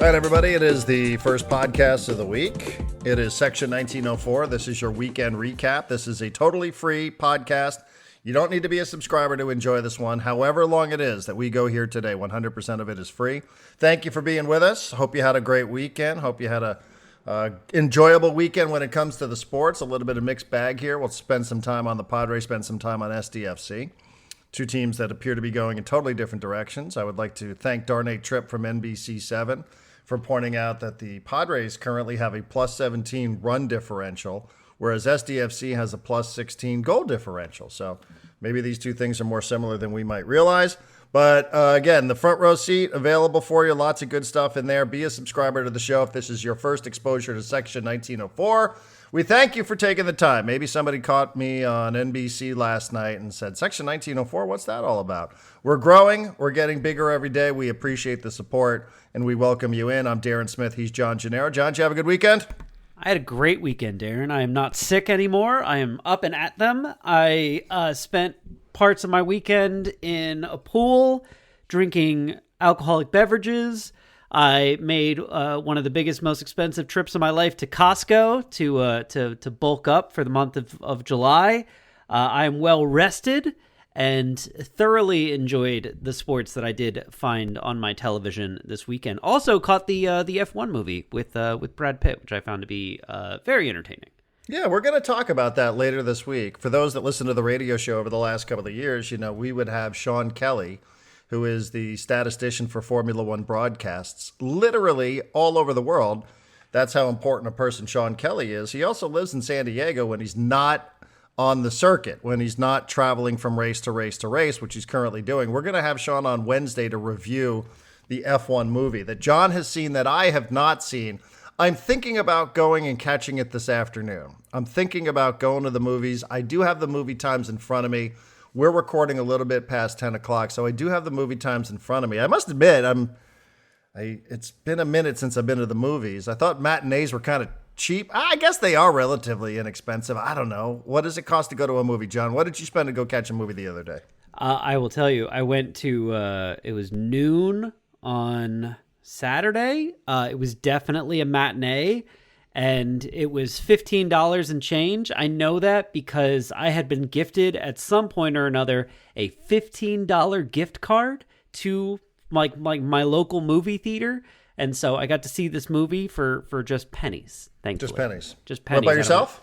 All right, everybody, it is the first podcast of the week. It is Section 1904. This is your weekend recap. This is a totally free podcast. You don't need to be a subscriber to enjoy this one. However long it is that we go here today, 100% of it is free. Thank you for being with us. Hope you had a great weekend. Hope you had a enjoyable weekend when it comes to the sports. A little bit of mixed bag here. We'll spend some time on the Padres, spend some time on SDFC. Two teams that appear to be going in totally different directions. I would like to thank Darnay Tripp from NBC7 for pointing out that the Padres currently have a plus 17 run differential, whereas SDFC has a plus 16 goal differential. So maybe these two things are more similar than we might realize. But again, the front row seat available for you. Lots of good stuff in there. Be a subscriber to the show if this is your first exposure to Section 1904. We thank you for taking the time. Maybe somebody caught me on NBC last night and said, Section 1904, what's that all about? We're growing. We're getting bigger every day. We appreciate the support, and we welcome you in. I'm Darren Smith. He's John Gennaro. John, did you have a good weekend? I had a great weekend, Darren. I am not sick anymore. I am up and at them. I spent parts of my weekend in a pool drinking alcoholic beverages. I made one of the biggest, most expensive trips of my life to Costco to bulk up for the month of July. I am well rested and thoroughly enjoyed the sports that I did find on my television this weekend. Also caught the F1 movie with Brad Pitt, which I found to be very entertaining. Yeah, we're going to talk about that later this week. For those that listen to the radio show over the last couple of years, you know, we would have Sean Kelly, who is the statistician for Formula One broadcasts, literally all over the world. That's how important a person Sean Kelly is. He also lives in San Diego when he's not on the circuit, when he's not traveling from race to race to race, which he's currently doing. We're going to have Sean on Wednesday to review the F1 movie that John has seen that I have not seen. I'm thinking about going and catching it this afternoon. I'm thinking about going to the movies. I do have the movie times in front of me. We're recording a little bit past 10 o'clock, so I do have the movie times in front of me. I must admit, it's been a minute since I've been to the movies. I thought matinees were kind of cheap. I guess they are relatively inexpensive. I don't know. What does it cost to go to a movie, John? What did you spend to go catch a movie the other day? I will tell you, I went to, it was noon on Saturday. It was definitely a matinee. And it was $15 and change. I know that because I had been gifted at some point or another a $15 gift card to like my local movie theater. And so I got to see this movie for just pennies, thankfully. Just pennies. Just pennies. What, by yourself?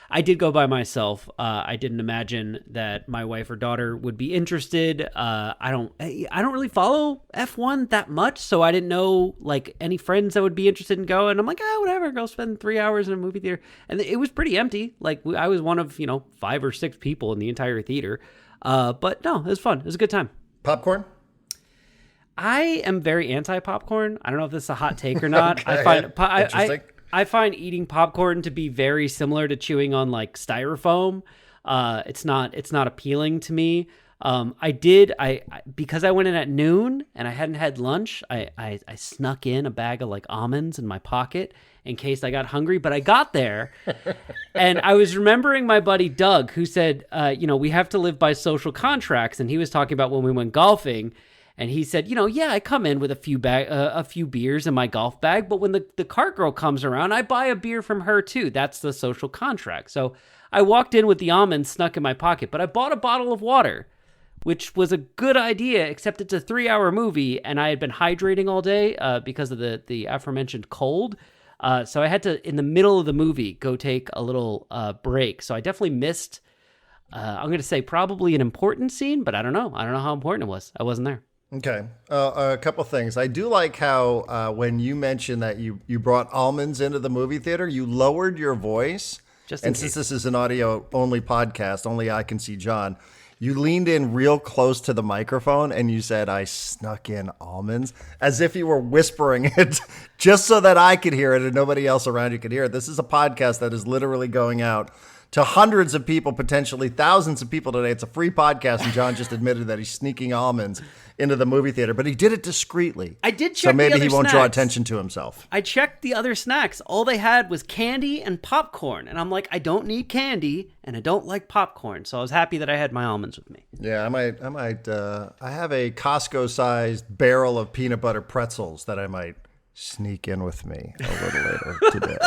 I did go by myself. I didn't imagine that my wife or daughter would be interested. I don't really follow F1 that much, so I didn't know like any friends that would be interested in going. I'm like, whatever, go spend 3 hours in a movie theater, and it was pretty empty. Like I was one of 5 or 6 people in the entire theater. But no, it was fun. It was a good time. Popcorn? I am very anti-popcorn. I don't know if this is a hot take or not. Okay. Interesting. I find eating popcorn to be very similar to chewing on like styrofoam. It's not appealing to me. Because I went in at noon and I hadn't had lunch, I snuck in a bag of like almonds in my pocket in case I got hungry, but I got there and I was remembering my buddy Doug who said, we have to live by social contracts. And he was talking about when we went golfing. And he said, I come in with a few beers in my golf bag, but when the cart girl comes around, I buy a beer from her too. That's the social contract. So I walked in with the almonds snuck in my pocket, but I bought a bottle of water, which was a good idea, except it's a 3-hour movie, and I had been hydrating all day because of the aforementioned cold. So I had to, in the middle of the movie, go take a little break. So I definitely missed, I'm going to say probably an important scene, but I don't know. I don't know how important it was. I wasn't there. Okay. A couple things. I do like how when you mentioned that you brought almonds into the movie theater, you lowered your voice. Since this is an audio-only podcast, only I can see John, you leaned in real close to the microphone and you said, I snuck in almonds, as if you were whispering it just so that I could hear it and nobody else around you could hear it. This is a podcast that is literally going out to hundreds of people, potentially thousands of people today. It's a free podcast, and John just admitted that he's sneaking almonds into the movie theater, but he did it discreetly. I did check so maybe the other he won't snacks. draw attention to himself. I checked the other snacks. All they had was candy and popcorn, and I'm like, I don't need candy, and I don't like popcorn, so I was happy that I had my almonds with me. Yeah, I have a Costco-sized barrel of peanut butter pretzels that I might sneak in with me a little later today.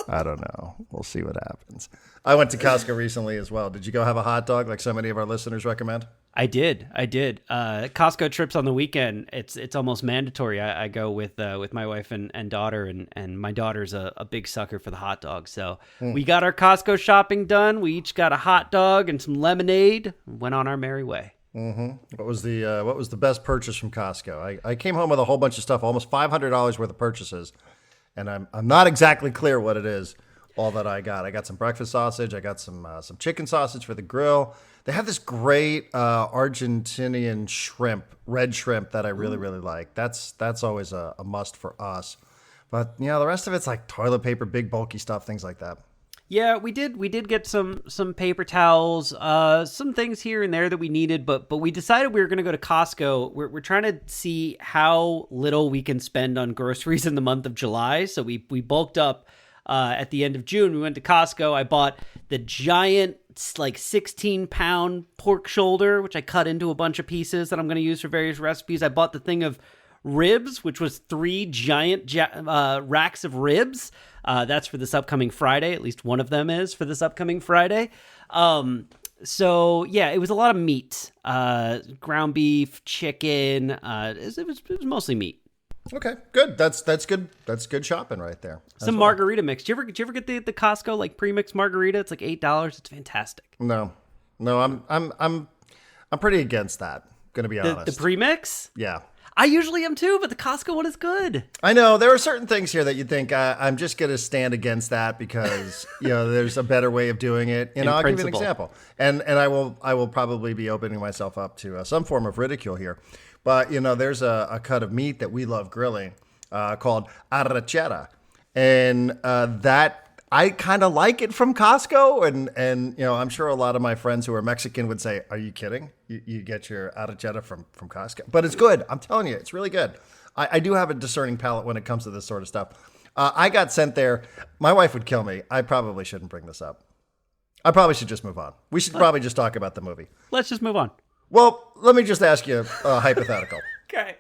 I don't know. We'll see what happens. I went to Costco recently as well. Did you go have a hot dog like so many of our listeners recommend? I did. Costco trips on the weekend. It's almost mandatory. I go with my wife and daughter, and my daughter's a big sucker for the hot dog. So we got our Costco shopping done. We each got a hot dog and some lemonade. Went on our merry way. Mm-hmm. What was the best purchase from Costco? I came home with a whole bunch of stuff, almost $500 worth of purchases, and I'm not exactly clear what it is. All that I got some breakfast sausage. I got some chicken sausage for the grill. They have this great Argentinian shrimp, red shrimp that I really like. That's always a must for us. But the rest of it's like toilet paper, big bulky stuff, things like that. Yeah, we did get some paper towels, some things here and there that we needed, but we decided we were going to go to Costco. We're trying to see how little we can spend on groceries in the month of July. So we bulked up at the end of June. We went to Costco. I bought the giant, like 16-pound pork shoulder, which I cut into a bunch of pieces that I'm going to use for various recipes. I bought the thing of ribs, which was 3 giant racks of ribs. That's for this upcoming Friday. At least one of them is for this upcoming Friday. So yeah, it was a lot of meat, ground beef, chicken. It was mostly meat. Okay, good. That's good. That's good shopping right there. Some margarita mix. Did you ever get the Costco like pre-mixed margarita? It's like $8. It's fantastic. No, I'm pretty against that. Gonna be honest. The pre-mix? Yeah. I usually am too, but the Costco one is good. I know there are certain things here that you think I'm just going to stand against that because there's a better way of doing it. I'll give you an example, and I will probably be opening myself up to some form of ridicule here, but there's a cut of meat that we love grilling called arrachera, and that I kind of like it from Costco, and I'm sure a lot of my friends who are Mexican would say, "Are you kidding? You get your arrachera from Costco?" But it's good. I'm telling you, it's really good. I do have a discerning palate when it comes to this sort of stuff. I got sent there. My wife would kill me. I probably shouldn't bring this up. I probably should just move on. We should probably just talk about the movie. Let's just move on. Well, let me just ask you a hypothetical. Okay.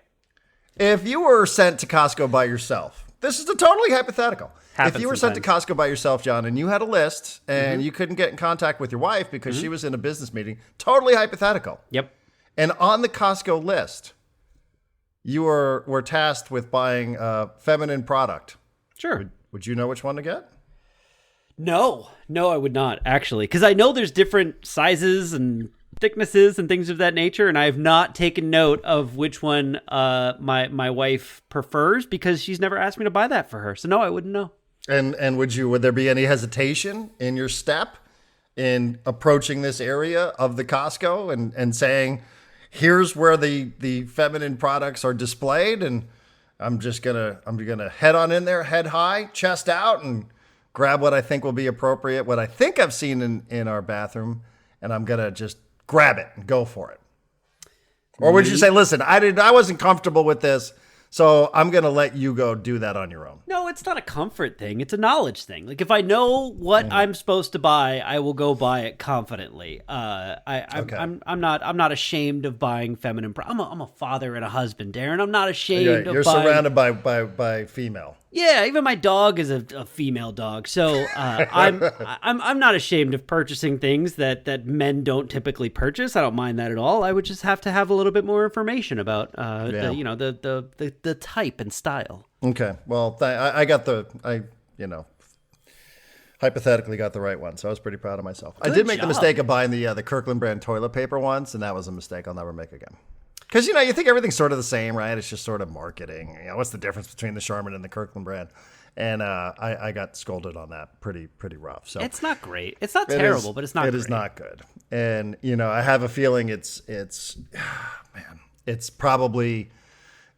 If you were sent to Costco by yourself, this is a totally hypothetical. If you were sent to Costco by yourself, John, and you had a list and you couldn't get in contact with your wife because she was in a business meeting, totally hypothetical. Yep. And on the Costco list, you were tasked with buying a feminine product. Sure. Would you know which one to get? No, I would not, actually. Because I know there's different sizes and thicknesses and things of that nature, and I have not taken note of which one my wife prefers because she's never asked me to buy that for her. So no, I wouldn't know. And would there be any hesitation in your step in approaching this area of the Costco and saying, here's where the feminine products are displayed, and I'm gonna head on in there, head high, chest out, and grab what I think will be appropriate, what I think I've seen in our bathroom, and I'm gonna just grab it and go for it? Or would you say, listen, I wasn't comfortable with this, so I'm going to let you go do that on your own? No, it's not a comfort thing. It's a knowledge thing. Like, if I know what I'm supposed to buy, I will go buy it confidently. I'm not ashamed of buying feminine I'm a father and a husband, Darren. I'm not ashamed of buying... You're surrounded by female. Yeah, even my dog is a female dog, so I'm not ashamed of purchasing things that men don't typically purchase. I don't mind that at all. I would just have to have a little bit more information about the type and style. Okay, well, I hypothetically got the right one, so I was pretty proud of myself. I did make the mistake of buying the Kirkland brand toilet paper once, and that was a mistake I'll never make again. Because, you think everything's sort of the same, right? It's just sort of marketing. What's the difference between the Charmin and the Kirkland brand? And I got scolded on that pretty rough. So it's not great. It's not terrible, but it's not great. It is not good. And, I have a feeling it's probably,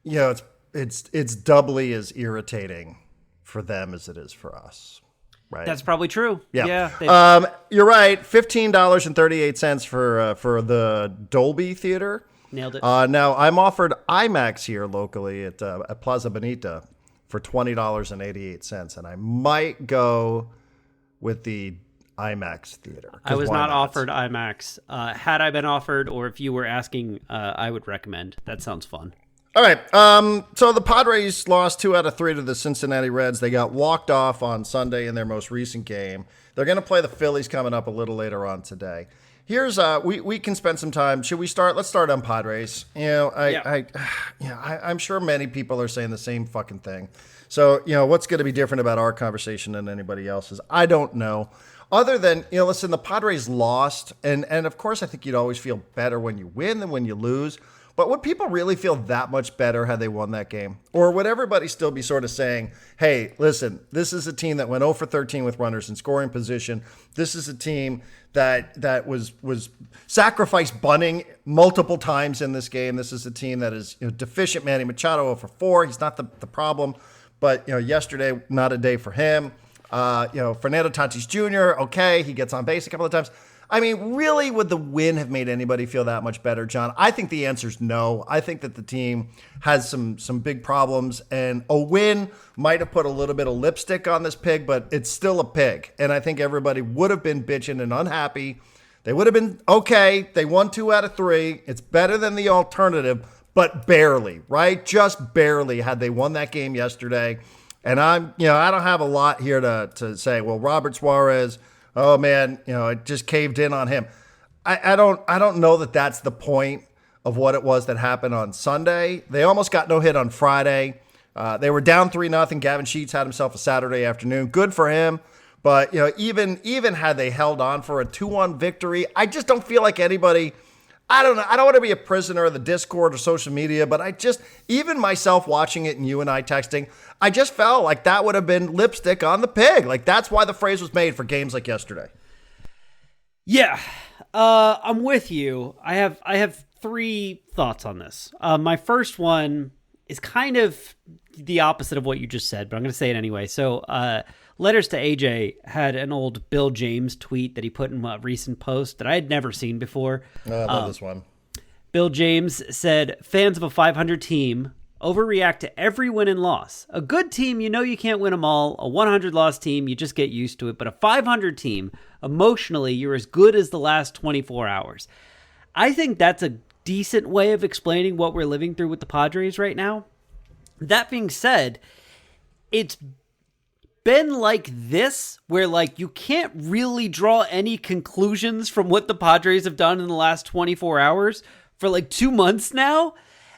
it's doubly as irritating for them as it is for us. Right. That's probably true. Yeah. You're right. $15.38 for the Dolby Theater. Nailed it. Now, I'm offered IMAX here locally at Plaza Bonita for $20.88, and I might go with the IMAX theater. I was not offered IMAX. Had I been offered, or if you were asking, I would recommend. That sounds fun. All right. So the Padres lost 2 out of 3 to the Cincinnati Reds. They got walked off on Sunday in their most recent game. They're going to play the Phillies coming up a little later on today. Here's we can spend some time. Should we start? Let's start on Padres. I'm sure many people are saying the same fucking thing. So, what's going to be different about our conversation than anybody else's? I don't know. Other than, listen, the Padres lost. And of course, I think you'd always feel better when you win than when you lose. But would people really feel that much better had they won that game? Or would everybody still be sort of saying, hey, listen, this is a team that went 0 for 13 with runners in scoring position. This is a team that was sacrificed bunting multiple times in this game. This is a team that is deficient. Manny Machado 0 for 4. He's not the problem. But, yesterday, not a day for him. Fernando Tatis Jr., okay, he gets on base a couple of times. I mean, really, would the win have made anybody feel that much better, John? I think the answer is no. I think that the team has some big problems, and a win might have put a little bit of lipstick on this pig, but it's still a pig. And I think everybody would have been bitching and unhappy. They would have been, okay, they won 2 out of 3. It's better than the alternative, but barely, right? Just barely had they won that game yesterday. And I don't have a lot here to say, well, Robert Suarez, oh man, it just caved in on him. I don't know that that's the point of what it was that happened on Sunday. They almost got no hit on Friday. They were down 3-0. Gavin Sheets had himself a Saturday afternoon. Good for him. But even had they held on for a 2-1 victory, I just don't feel like anybody. I don't know. I don't want to be a prisoner of the Discord or social media, but even myself watching it and you and I texting, I just felt like that would have been lipstick on the pig. Like that's why the phrase was made for games like yesterday. Yeah, I'm with you. I have 3 thoughts on this. My first one is kind of the opposite of what you just said, but I'm going to say it anyway. So, Letters to AJ had an old Bill James tweet that he put in a recent post that I had never seen before. I love this one. Bill James said, fans of a 500 team overreact to every win and loss. A good team, you can't win them all. A 100-loss team, you just get used to it. But a 500 team, emotionally, you're as good as the last 24 hours. I think that's a decent way of explaining what we're living through with the Padres right now. That being said, it's been like this, where you can't really draw any conclusions from what the Padres have done in the last 24 hours for 2 months now.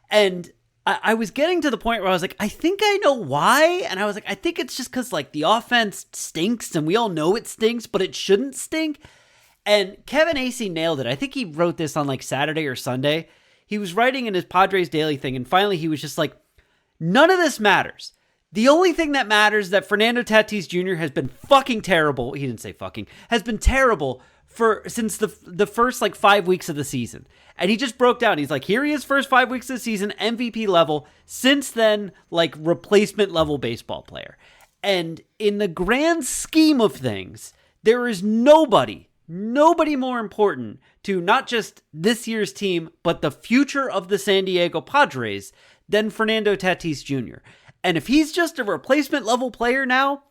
And I was getting to the point where I was like, I think I know why. And I was like, I think it's just because the offense stinks and we all know it stinks, but it shouldn't stink. And Kevin Acee nailed it. I think he wrote this on Saturday or Sunday. He was writing in his Padres Daily thing. And finally he was just like, none of this matters. The only thing that matters is that Fernando Tatis Jr. has been fucking terrible. He didn't say fucking. Has been terrible since the first 5 weeks of the season. And he just broke down. He's like, here he is, first 5 weeks of the season, MVP level. Since then, replacement level baseball player. And in the grand scheme of things, there is nobody more important to not just this year's team, but the future of the San Diego Padres than Fernando Tatis Jr. And if he's just a replacement level player now,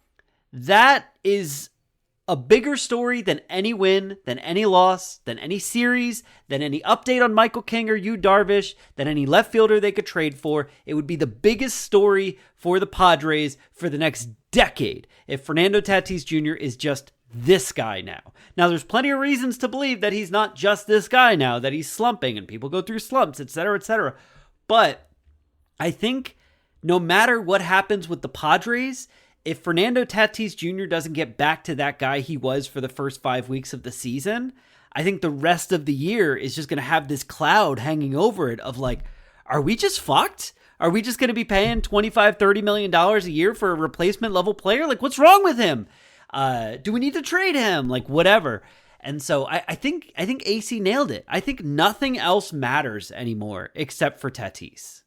that is a bigger story than any win, than any loss, than any series, than any update on Michael King or Yu Darvish, than any left fielder they could trade for. It would be the biggest story for the Padres for the next decade if Fernando Tatis Jr. is just this guy now. Now, there's plenty of reasons to believe that he's not just this guy now, that he's slumping and people go through slumps, etc., etc. But I think no matter what happens with the Padres, if Fernando Tatis Jr. doesn't get back to that guy he was for the first 5 weeks of the season, I think the rest of the year is just going to have this cloud hanging over it of are we just fucked? Are we just going to be paying $25, $30 million a year for a replacement level player? What's wrong with him? Do we need to trade him? whatever. And so I think AC nailed it. I think nothing else matters anymore except for Tatis.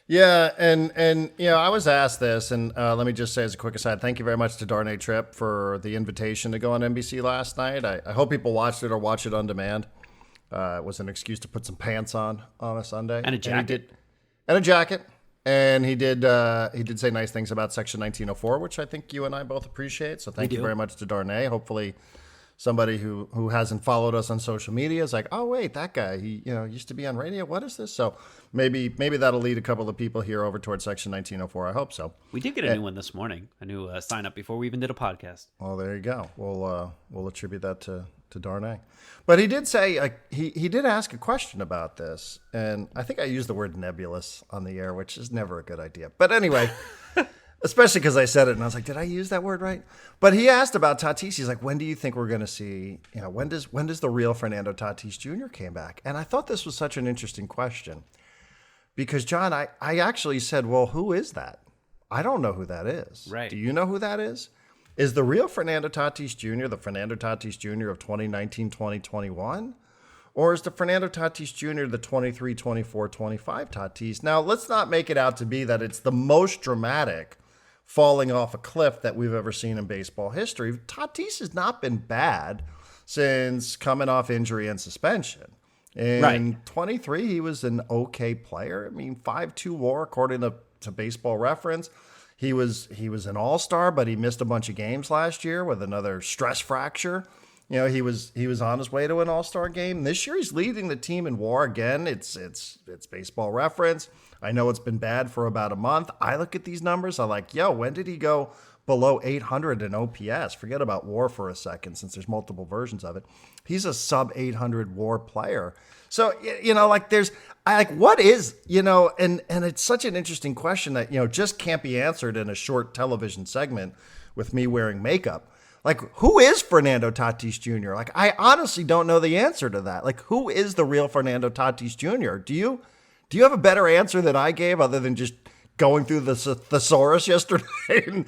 Yeah, and I was asked this, and let me just say as a quick aside, thank you very much to Darnay Tripp for the invitation to go on NBC last night. I hope people watched it or watch it on demand. It was an excuse to put some pants on a Sunday. And a jacket. And a jacket. And he did say nice things about Section 1904, which I think you and I both appreciate. So thank you very much to Darnay. Hopefully somebody who hasn't followed us on social media is like, oh wait, that guy, he used to be on radio. What is this? So maybe that'll lead a couple of people here over towards Section 1904. I hope so. We did get a new one this morning, a new sign up before we even did a podcast. Well, there you go. We'll attribute that to Darnay. But he did say he did ask a question about this, and I think I used the word nebulous on the air, which is never a good idea. But anyway. Especially because I said it and I was like, did I use that word right? But he asked about Tatis. He's like, when do you think we're going to see, when does the real Fernando Tatis Jr. came back? And I thought this was such an interesting question because, John, I actually said, well, who is that? I don't know who that is. Right. Do you know who that is? Is the real Fernando Tatis Jr. the Fernando Tatis Jr. of 2019, 2021? Or is the Fernando Tatis Jr. the 23, 24, 25 Tatis? Now, let's not make it out to be that it's the most dramatic falling off a cliff that we've ever seen in baseball history. Tatis has not been bad since coming off injury and suspension. In 23, he was an okay player. I mean, 5.2 WAR according to Baseball Reference. He was an all-star, but he missed a bunch of games last year with another stress fracture. He was on his way to an all-star game. This year, he's leading the team in WAR again. It's Baseball Reference. I know it's been bad for about a month. I look at these numbers. I'm like, when did he go below 800 in OPS? Forget about WAR for a second, since there's multiple versions of it. He's a sub 800 WAR player. So what is, and it's such an interesting question that just can't be answered in a short television segment with me wearing makeup. Like, who is Fernando Tatis Jr.? Like, I honestly don't know the answer to that. Like, who is the real Fernando Tatis Jr.? Do you have a better answer than I gave other than just going through the thesaurus yesterday and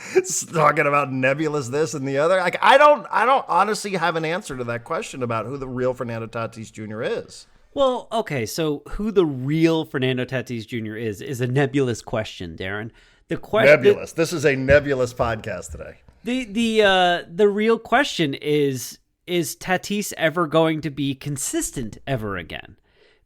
talking about nebulous this and the other? Like, I don't honestly have an answer to that question about who the real Fernando Tatis Jr. is. Well, okay, so who the real Fernando Tatis Jr. is a nebulous question, Darren. Nebulous. This is a nebulous podcast today. The real question is Tatis ever going to be consistent ever again?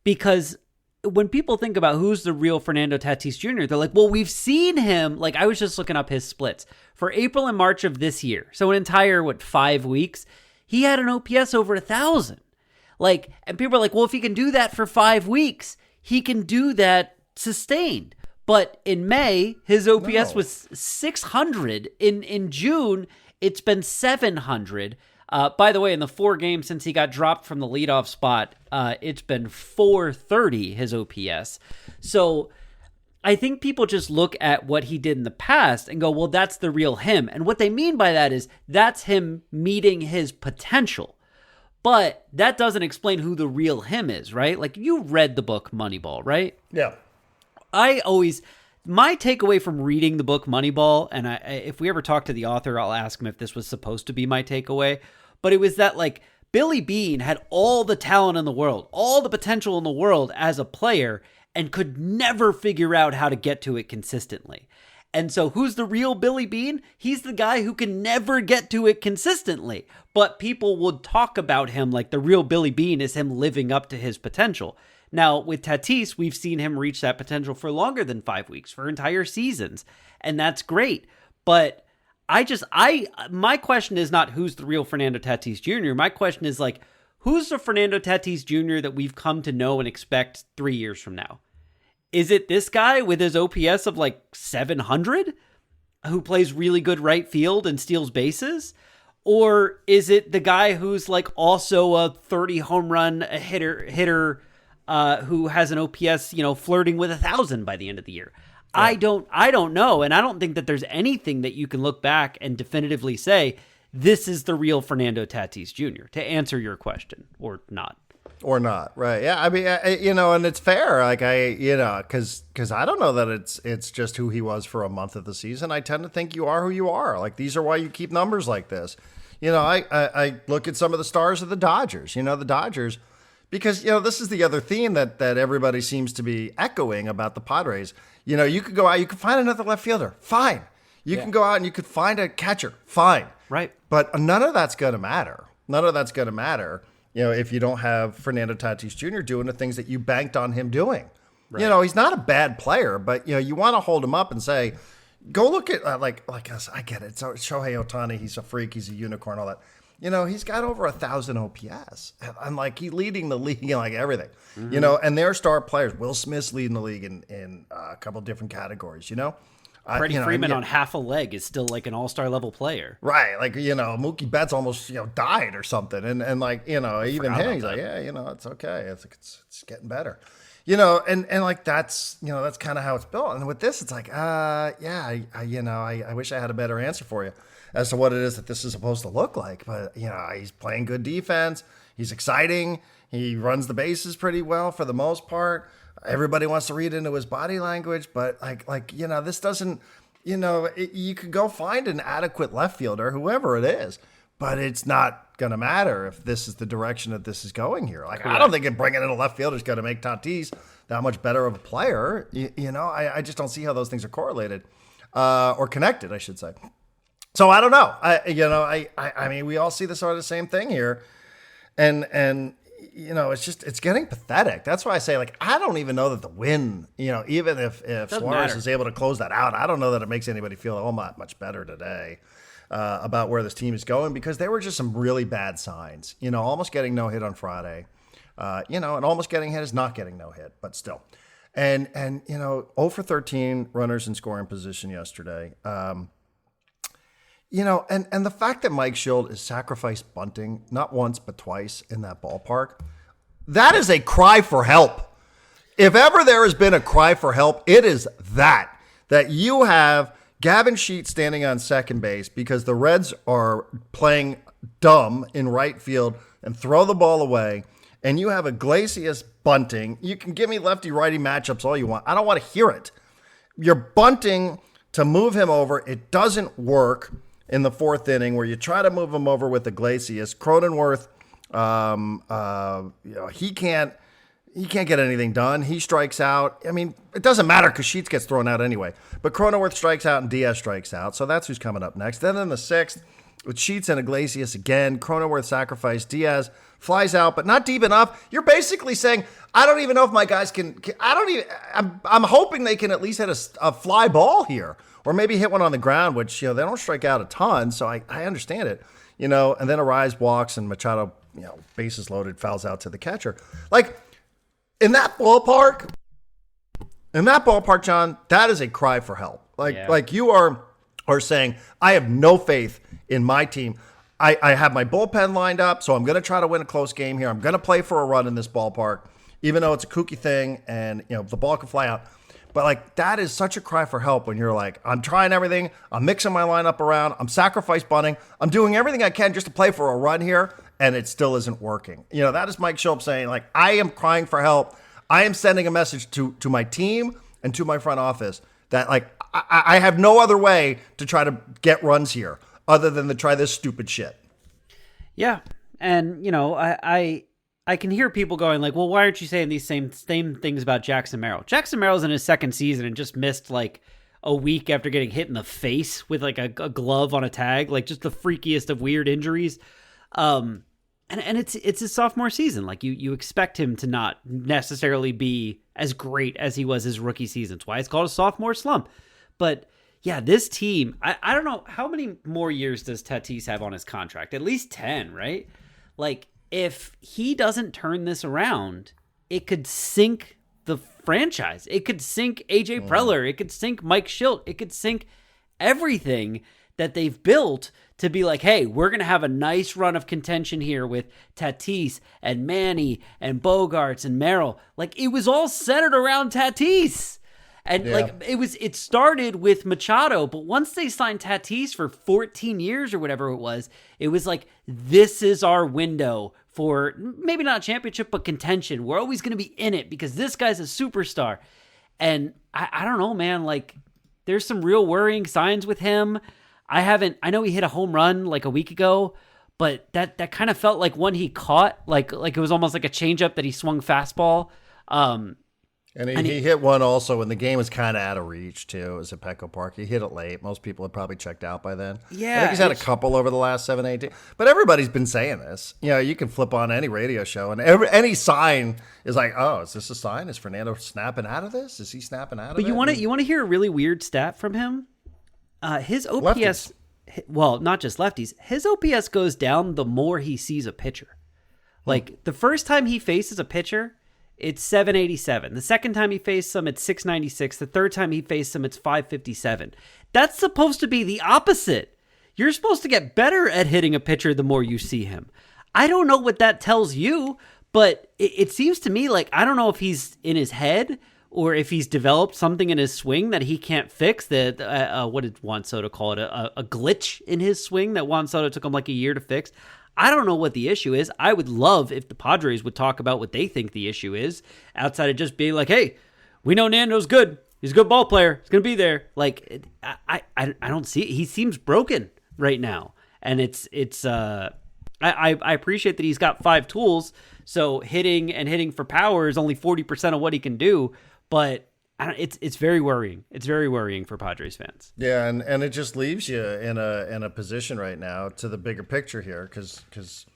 Because when people think about who's the real Fernando Tatis Jr., they're like, well, we've seen him. Like, I was just looking up his splits for April and March of this year. So an entire, 5 weeks, he had an OPS over 1,000. Like, and people are like, well, if he can do that for 5 weeks, he can do that sustained. But in May, his OPS was 600. In June, it's been 700. By the way, in the 4 games since he got dropped from the leadoff spot, it's been 430, his OPS. So I think people just look at what he did in the past and go, well, that's the real him. And what they mean by that is that's him meeting his potential. But that doesn't explain who the real him is, right? Like, you read the book Moneyball, right? Yeah. My takeaway from reading the book Moneyball, and if we ever talk to the author, I'll ask him if this was supposed to be my takeaway, but it was that, Billy Beane had all the talent in the world, all the potential in the world as a player, and could never figure out how to get to it consistently. And so who's the real Billy Beane? He's the guy who can never get to it consistently, but people would talk about him like the real Billy Beane is him living up to his potential. Now, with Tatis, we've seen him reach that potential for longer than 5 weeks, for entire seasons, and that's great. But my question is not who's the real Fernando Tatis Jr. My question is, who's the Fernando Tatis Jr. that we've come to know and expect 3 years from now? Is it this guy with his OPS of 700 who plays really good right field and steals bases? Or is it the guy who's also a 30 home run hitter who has an OPS, flirting with 1,000 by the end of the year? Yeah. I don't know. And I don't think that there's anything that you can look back and definitively say, this is the real Fernando Tatis Jr., to answer your question, or not. Or not, right? Yeah, I mean, and it's fair. Because I don't know that it's just who he was for a month of the season. I tend to think you are who you are. These are why you keep numbers like this. I look at some of the stars of the Dodgers. The Dodgers, because this is the other theme that everybody seems to be echoing about the Padres. You could go out, you could find another left fielder, fine. You can go out and you could find a catcher, fine. Right. But none of that's going to matter. None of that's going to matter. If you don't have Fernando Tatis Jr. doing the things that you banked on him doing. Right. He's not a bad player, but, you want to hold him up and say, go look at, like us. I get it. So Shohei Ohtani, he's a freak. He's a unicorn, all that. he's got over 1,000 OPS. I'm like, he's leading the league in like everything, and their star players. Will Smith's leading the league in a couple different categories, Freddie Freeman on half a leg is still like an all-star level player. Right. Like, Mookie Betts almost, died or something. And like, even him, he's like, yeah, it's okay. It's getting better. And like that's kind of how it's built. And with this, it's like, I wish I had a better answer for you as to what it is that this is supposed to look like. But, he's playing good defense. He's exciting. He runs the bases pretty well for the most part. Everybody wants to read into his body language, but this doesn't, you could go find an adequate left fielder, whoever it is, but it's not going to matter if this is the direction that this is going here. Like, I don't think bringing in a left fielder is going to make Tatis that much better of a player. I just don't see how those things are correlated or connected, I should say. So I don't know. I mean, we all see the sort of same thing here, and it's getting pathetic. That's why I say, like, I don't even know that the win, even if Suarez is able to close that out, I don't know that it makes anybody feel a whole lot much better today about where this team is going, because there were just some really bad signs, almost getting no hit on Friday, and almost getting hit is not getting no hit, but still. And 0 for 13 runners in scoring position yesterday. And the fact that Mike Schilt is sacrificed bunting not once but twice in that ballpark, that is a cry for help. If ever there has been a cry for help, it is that you have Gavin Sheets standing on second base because the Reds are playing dumb in right field and throw the ball away, and you have Iglesias bunting. You can give me lefty-righty matchups all you want. I don't want to hear it. You're bunting to move him over. It doesn't work in the fourth inning, where you try to move him over with Iglesias. Cronenworth, he can't get anything done. He strikes out. I mean, it doesn't matter because Sheets gets thrown out anyway. But Cronenworth strikes out and Diaz strikes out. So that's who's coming up next. Then in the sixth, with Sheets and Iglesias again, Cronenworth sacrificed. Diaz flies out, but not deep enough. You're basically saying, I don't even know if my guys can I'm hoping they can at least hit a fly ball here, or maybe hit one on the ground, which, they don't strike out a ton. So I understand it, and then Arise walks and Machado, bases loaded, fouls out to the catcher. Like, in that ballpark, John, that is a cry for help. Like you are saying, I have no faith in my team. I have my bullpen lined up, so I'm going to try to win a close game here. I'm going to play for a run in this ballpark, even though it's a kooky thing and, the ball can fly out. But, like, that is such a cry for help when you're like, I'm trying everything. I'm mixing my lineup around. I'm sacrifice bunting. I'm doing everything I can just to play for a run here, and it still isn't working. That is Mike Schilt saying, like, I am crying for help. I am sending a message to my team and to my front office that, like, I have no other way to try to get runs here other than to try this stupid shit. Yeah. And, I can hear people going like, well, why aren't you saying these same things about Jackson Merrill? Jackson Merrill's in his second season and just missed like a week after getting hit in the face with like a glove on a tag, like just the freakiest of weird injuries. And it's his sophomore season. Like you expect him to not necessarily be as great as he was his rookie season. That's why it's called a sophomore slump. But yeah, this team, I don't know, how many more years does Tatis have on his contract? At least 10, right? Like, if he doesn't turn this around, it could sink the franchise. It could sink AJ Preller. It could sink Mike Schilt. It could sink everything that they've built to be like, hey, we're going to have a nice run of contention here with Tatis and Manny and Bogarts and Merrill. Like, it was all centered around Tatis. And it started with Machado, but once they signed Tatis for 14 years or whatever it was like, this is our window for maybe not a championship, but contention. We're always going to be in it because this guy's a superstar. And I don't know, man, like there's some real worrying signs with him. I know he hit a home run like a week ago, but that kind of felt like one he caught, like it was almost like a changeup that he swung fastball. And he hit one also when the game was kind of out of reach, too. It was at Petco Park. He hit it late. Most people had probably checked out by then. Yeah. I think he's had a couple over the last 7-8 days. But everybody's been saying this. You can flip on any radio show, and any sign is like, oh, is this a sign? Is Fernando snapping out of this? Is he snapping out of it? But you want to hear a really weird stat from him? His OPS well, not just lefties, his OPS goes down the more he sees a pitcher. Like, the first time he faces a pitcher, it's 787. The second time he faced him, it's 696. The third time he faced him, it's 557. That's supposed to be the opposite. You're supposed to get better at hitting a pitcher the more you see him. I don't know what that tells you, but it seems to me like, I don't know if he's in his head or if he's developed something in his swing that he can't fix. What did Juan Soto call it? A glitch in his swing that Juan Soto took him like a year to fix. I don't know what the issue is. I would love if the Padres would talk about what they think the issue is, outside of just being like, hey, we know Nando's good. He's a good ball player. He's going to be there. Like, I don't see it. He seems broken right now. And I appreciate that he's got 5 tools. So hitting for power is only 40% of what he can do. But it's very worrying. It's very worrying for Padres fans. Yeah, and it just leaves you in a position right now to the bigger picture here, because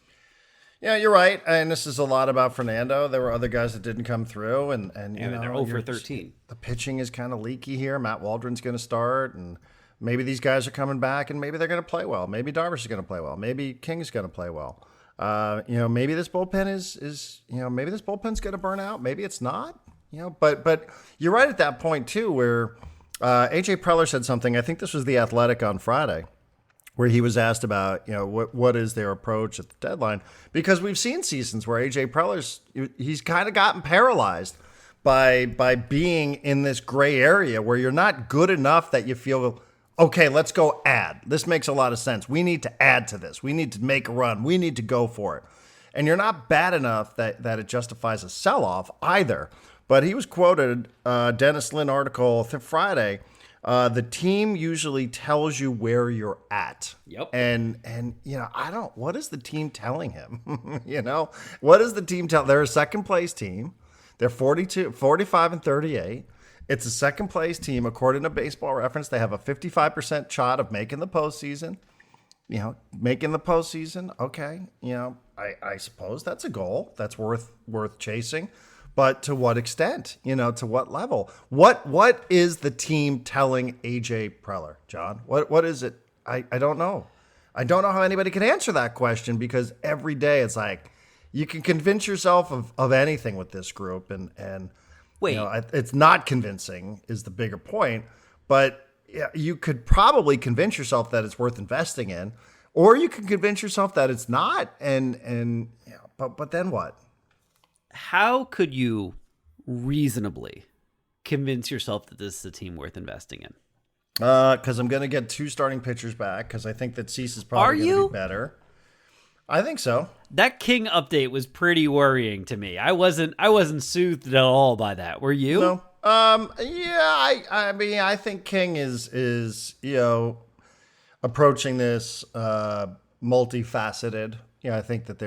yeah, you're right. And this is a lot about Fernando. There were other guys that didn't come through, and you know, they're 0 for 13. The pitching is kind of leaky here. Matt Waldron's going to start, and maybe these guys are coming back, and maybe they're going to play well. Maybe Darvish is going to play well. Maybe King is going to play well. Maybe this bullpen is maybe this bullpen's going to burn out. Maybe it's not. But you're right at that point too, where AJ Preller said something. I think this was The Athletic on Friday, where he was asked about what is their approach at the deadline, because we've seen seasons where AJ Preller's he's kind of gotten paralyzed by being in this gray area where you're not good enough that you feel, okay, let's go add. This makes a lot of sense. We need to add to this. We need to make a run. We need to go for it. And you're not bad enough that it justifies a sell-off either. But he was quoted, Dennis Lin article Friday, the team usually tells you where you're at. Yep. And what is the team telling him? What is the team tell? They're a second place team. They're 45 and 38. It's a second place team. According to Baseball Reference, they have a 55% shot of making the postseason. Making the postseason. Okay. I suppose that's a goal that's worth chasing. But to what extent? To what level? What is the team telling AJ Preller, John? What is it? I don't know. I don't know how anybody can answer that question, because every day it's like you can convince yourself of anything with this group, and wait, it's not convincing is the bigger point. But you could probably convince yourself that it's worth investing in, or you can convince yourself that it's not. But then what? How could you reasonably convince yourself that this is a team worth investing in? Because I'm going to get 2 starting pitchers back, because I think that Cease is probably going to be better. I think so. That King update was pretty worrying to me. I wasn't soothed at all by that. Were you? No. I mean, I think King is approaching this multifaceted. I think that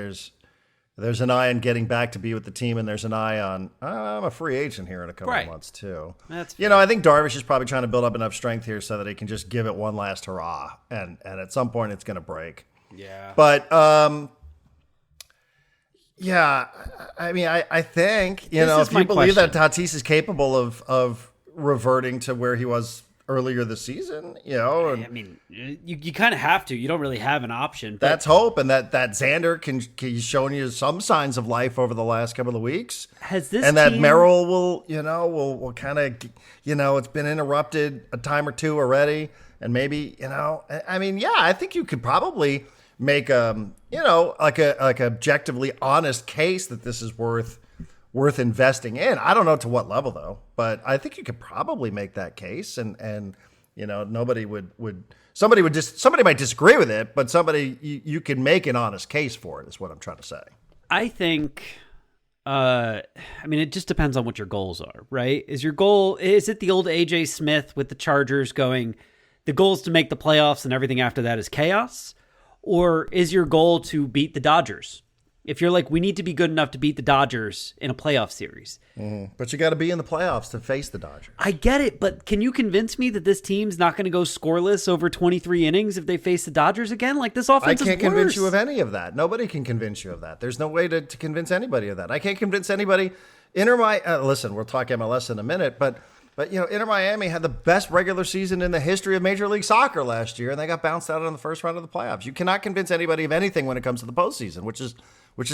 there's an eye on getting back to be with the team, and there's an eye on I'm a free agent here in a couple of months too. That's fair. I think Darvish is probably trying to build up enough strength here so that he can just give it one last hurrah, and at some point it's going to break. Yeah. But I mean, I think if you believe that Tatis is capable of reverting to where he was earlier this season, I mean, you kind of have to. You don't really have an option. That's hope, and that Xander he's shown you some signs of life over the last couple of weeks. That Merrill will kind of it's been interrupted a time or two already, and maybe I mean, I think you could probably make like a objectively honest case that this is worth investing in. I don't know to what level though, but I think you could probably make that case, and somebody might disagree with it, but you can make an honest case for it is what I'm trying to say. I think I mean, it just depends on what your goals are, right? Is it the old AJ Smith with the Chargers going, the goal is to make the playoffs and everything after that is chaos? Or is your goal to beat the Dodgers? If you're like, we need to be good enough to beat the Dodgers in a playoff series. Mm-hmm. But you got to be in the playoffs to face the Dodgers. I get it, but can you convince me that this team's not going to go scoreless over 23 innings if they face the Dodgers again? Like, this offense is worse. I can't convince you of any of that. Nobody can convince you of that. There's no way to convince anybody of that. I can't convince anybody. Listen, we'll talk MLS in a minute, but But, Inter Miami had the best regular season in the history of Major League Soccer last year, and they got bounced out in the first round of the playoffs. You cannot convince anybody of anything when it comes to the postseason, which is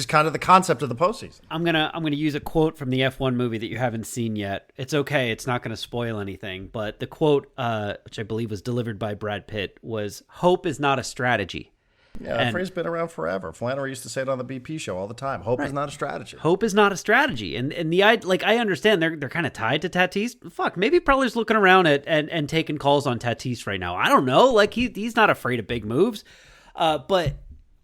kind of the concept of the postseason. I'm gonna use a quote from the F1 movie that you haven't seen yet. It's okay, it's not gonna spoil anything, but the quote, which I believe was delivered by Brad Pitt, was "Hope is not a strategy." Yeah, that phrase has been around forever. Flannery used to say it on the BP show all the time. Hope is not a strategy. Hope is not a strategy. And I understand they're kind of tied to Tatis. Fuck, maybe Preller's looking around and taking calls on Tatis right now. I don't know. Like he's not afraid of big moves. But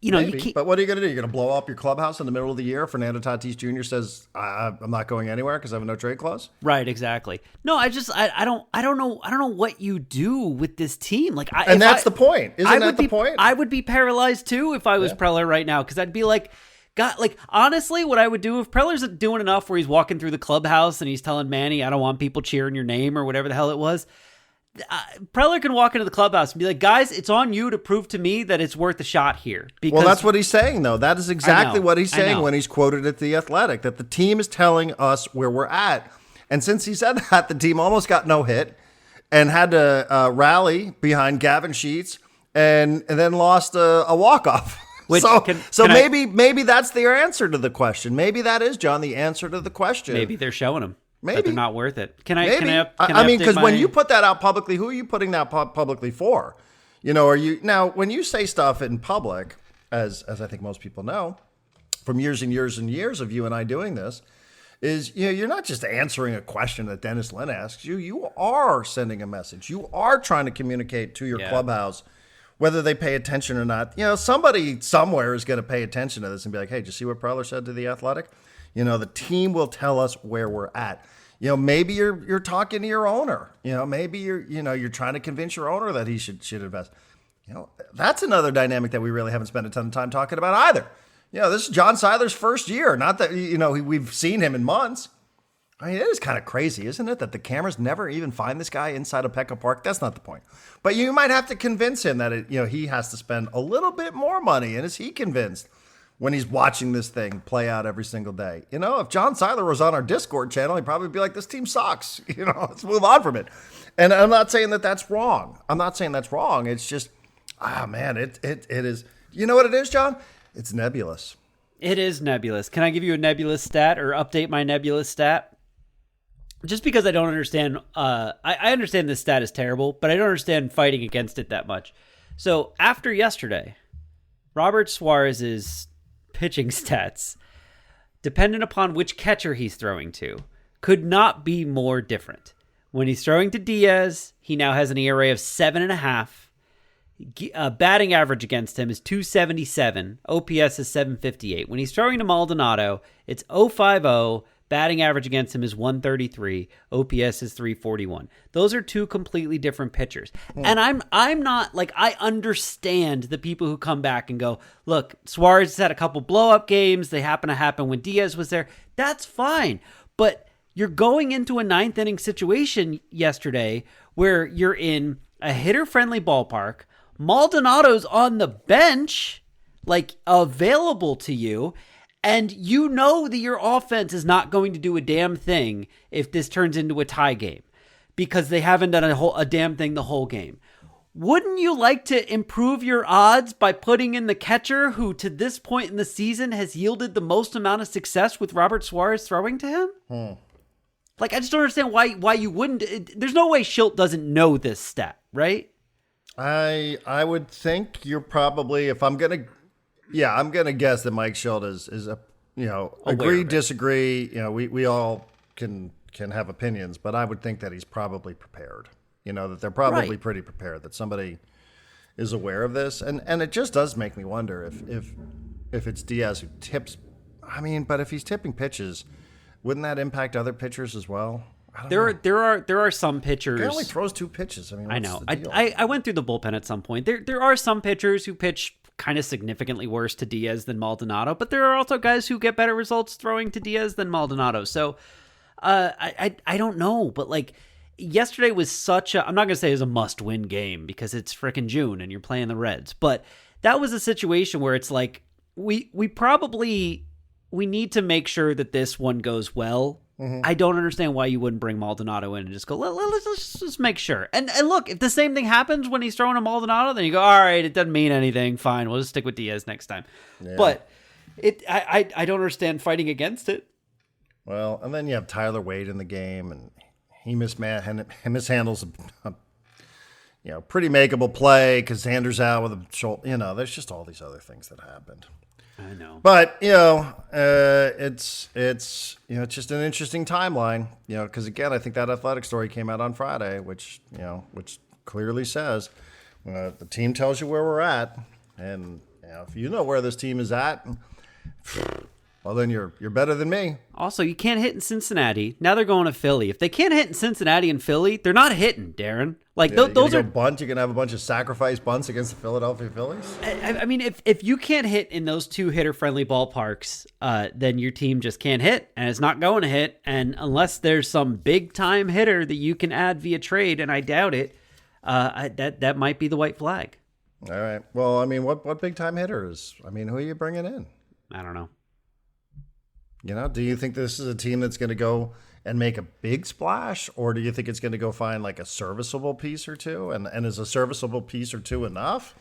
but what are you going to do? You're going to blow up your clubhouse in the middle of the year? Fernando Tatis Jr. says, I'm not going anywhere because I have no trade clause? Right, exactly. No, I don't know what you do with this team. Like, that's the point. Isn't that the point? I would be paralyzed too if I was Preller right now, because I'd be like, God, like, honestly, what I would do if Preller's doing enough where he's walking through the clubhouse and he's telling Manny, I don't want people cheering your name or whatever the hell it was. Preller can walk into the clubhouse and be like, guys, it's on you to prove to me that it's worth a shot here. Well, that's what he's saying, though. That is exactly what he's saying when he's quoted at The Athletic, that the team is telling us where we're at. And since he said that, the team almost got no hit and had to rally behind Gavin Sheets and then lost a walk-off. Maybe that's their answer to the question. Maybe that is, John, the answer to the question. Maybe they're showing him. Maybe that they're not worth it. I mean, because when you put that out publicly, who are you putting that publicly for? When you say stuff in public, as I think most people know, from years and years and years of you and I doing this, is you're not just answering a question that Dennis Lynn asks you. You are sending a message. You are trying to communicate to your clubhouse, whether they pay attention or not. Somebody somewhere is going to pay attention to this and be like, hey, did you see what Preller said to The Athletic? The team will tell us where we're at. Maybe you're talking to your owner. Maybe you're trying to convince your owner that he should invest. That's another dynamic that we really haven't spent a ton of time talking about either. This is John Seiler's first year. Not that we've seen him in months. I mean, it is kind of crazy, isn't it, that the cameras never even find this guy inside of Petco Park? That's not the point. But you might have to convince him that he has to spend a little bit more money. And is he convinced when he's watching this thing play out every single day? If John Seiler was on our Discord channel, he'd probably be like, this team sucks. Let's move on from it. And I'm not saying that that's wrong. It's just, it is. You know what it is, John? It's nebulous. It is nebulous. Can I give you a nebulous stat or update my nebulous stat? Just because I don't understand, I understand this stat is terrible, but I don't understand fighting against it that much. So after yesterday, Robert Suarez's pitching stats, dependent upon which catcher he's throwing to, could not be more different. When he's throwing to Diaz, he now has an ERA of 7.5. Batting average against him is .277. OPS is .758. When he's throwing to Maldonado, it's .050. Batting average against him is .133. OPS is .341. Those are two completely different pitchers. And I'm not, like, I understand the people who come back and go, look, Suarez has had a couple blow-up games. They happen to happen when Diaz was there. That's fine. But you're going into a ninth inning situation yesterday where you're in a hitter-friendly ballpark. Maldonado's on the bench, like, available to you. And you know that your offense is not going to do a damn thing if this turns into a tie game because they haven't done a damn thing the whole game. Wouldn't you like to improve your odds by putting in the catcher who to this point in the season has yielded the most amount of success with Robert Suarez throwing to him? Like, I just don't understand why you wouldn't. There's no way Schilt doesn't know this stat, right? I would think you're probably, I'm going to guess that Mike Schilt is agree, disagree. We all can have opinions, but I would think that he's probably prepared. That they're probably pretty prepared, that somebody is aware of this. And it just does make me wonder if it's Diaz who tips. I mean, but if he's tipping pitches, wouldn't that impact other pitchers as well? There are some pitchers. He only throws 2 pitches. I mean, I know. I went through the bullpen at some point. There are some pitchers who pitch kind of significantly worse to Diaz than Maldonado, but there are also guys who get better results throwing to Diaz than Maldonado. So I don't know, but like yesterday was I'm not going to say it was a must-win game because it's frickin' June and you're playing the Reds, but that was a situation where it's like we need to make sure that this one goes well I don't understand why you wouldn't bring Maldonado in and just go, let's just make sure. And look, if the same thing happens when he's throwing a Maldonado, then you go, all right, it doesn't mean anything. Fine, we'll just stick with Diaz next time. Yeah. But I don't understand fighting against it. Well, and then you have Tyler Wade in the game, and he mishandles a pretty makeable play because Sanders out with a shoulder. There's just all these other things that happened. I know. But, it's just an interesting timeline, because again, I think that athletic story came out on Friday, which clearly says the team tells you where we're at. And, if you know where this team is at, well, then you're better than me. Also, you can't hit in Cincinnati. Now they're going to Philly. If they can't hit in Cincinnati and Philly, they're not hitting, Darren. Like those are bunt. You can have a bunch of sacrifice bunts against the Philadelphia Phillies. I mean, if you can't hit in those two hitter-friendly ballparks, then your team just can't hit, and it's not going to hit. And unless there's some big-time hitter that you can add via trade, and I doubt it, that might be the white flag. All right. Well, I mean, what big-time hitters? I mean, who are you bringing in? I don't know. Do you think this is a team that's going to go and make a big splash, or do you think it's going to go find like a serviceable piece or two? And is a serviceable piece or two enough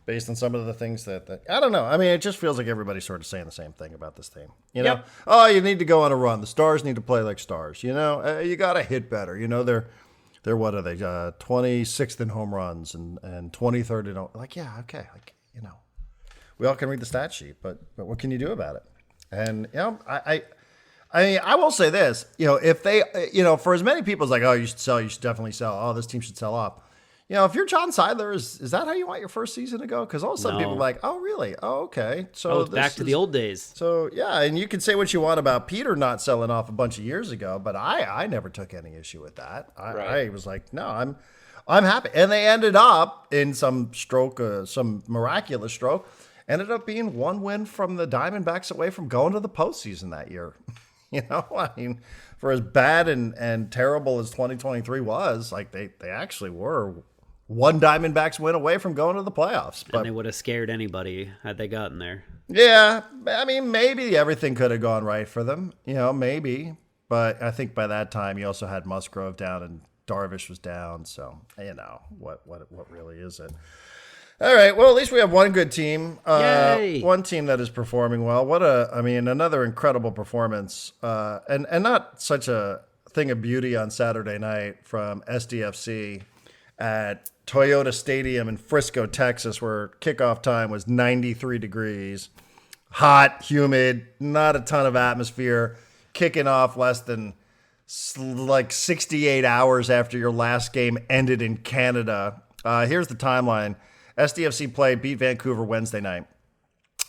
based on some of the things that I don't know. I mean, it just feels like everybody's sort of saying the same thing about this team. Yep. Oh, you need to go on a run. The Stars need to play like Stars. You got to hit better. They're what are they? 26th in home runs and 23rd in okay. We all can read the stat sheet, but what can you do about it? And, I will say this, if they, for as many people as like, oh, you should sell, you should definitely sell. Oh, this team should sell off. If you're John Seidler, is that how you want your first season to go? Because all of a sudden people are like, oh, really? Oh, okay. So it's back to the old days. So, yeah. And you can say what you want about Peter not selling off a bunch of years ago, but I never took any issue with that. I was like, no, I'm happy. And they ended up in some miraculous stroke, ended up being one win from the Diamondbacks away from going to the postseason that year. I mean, for as bad and terrible as 2023 was, like they actually were one Diamondbacks win away from going to the playoffs. And they would have scared anybody had they gotten there. Yeah. I mean, maybe everything could have gone right for them, maybe. But I think by that time you also had Musgrove down and Darvish was down. So, what really is it? All right. Well, at least we have one good team. Yay. One team that is performing well. Another incredible performance. And not such a thing of beauty on Saturday night from SDFC at Toyota Stadium in Frisco, Texas, where kickoff time was 93 degrees, hot, humid, not a ton of atmosphere, kicking off less than 68 hours after your last game ended in Canada. Here's the timeline. SDFC beat Vancouver Wednesday night.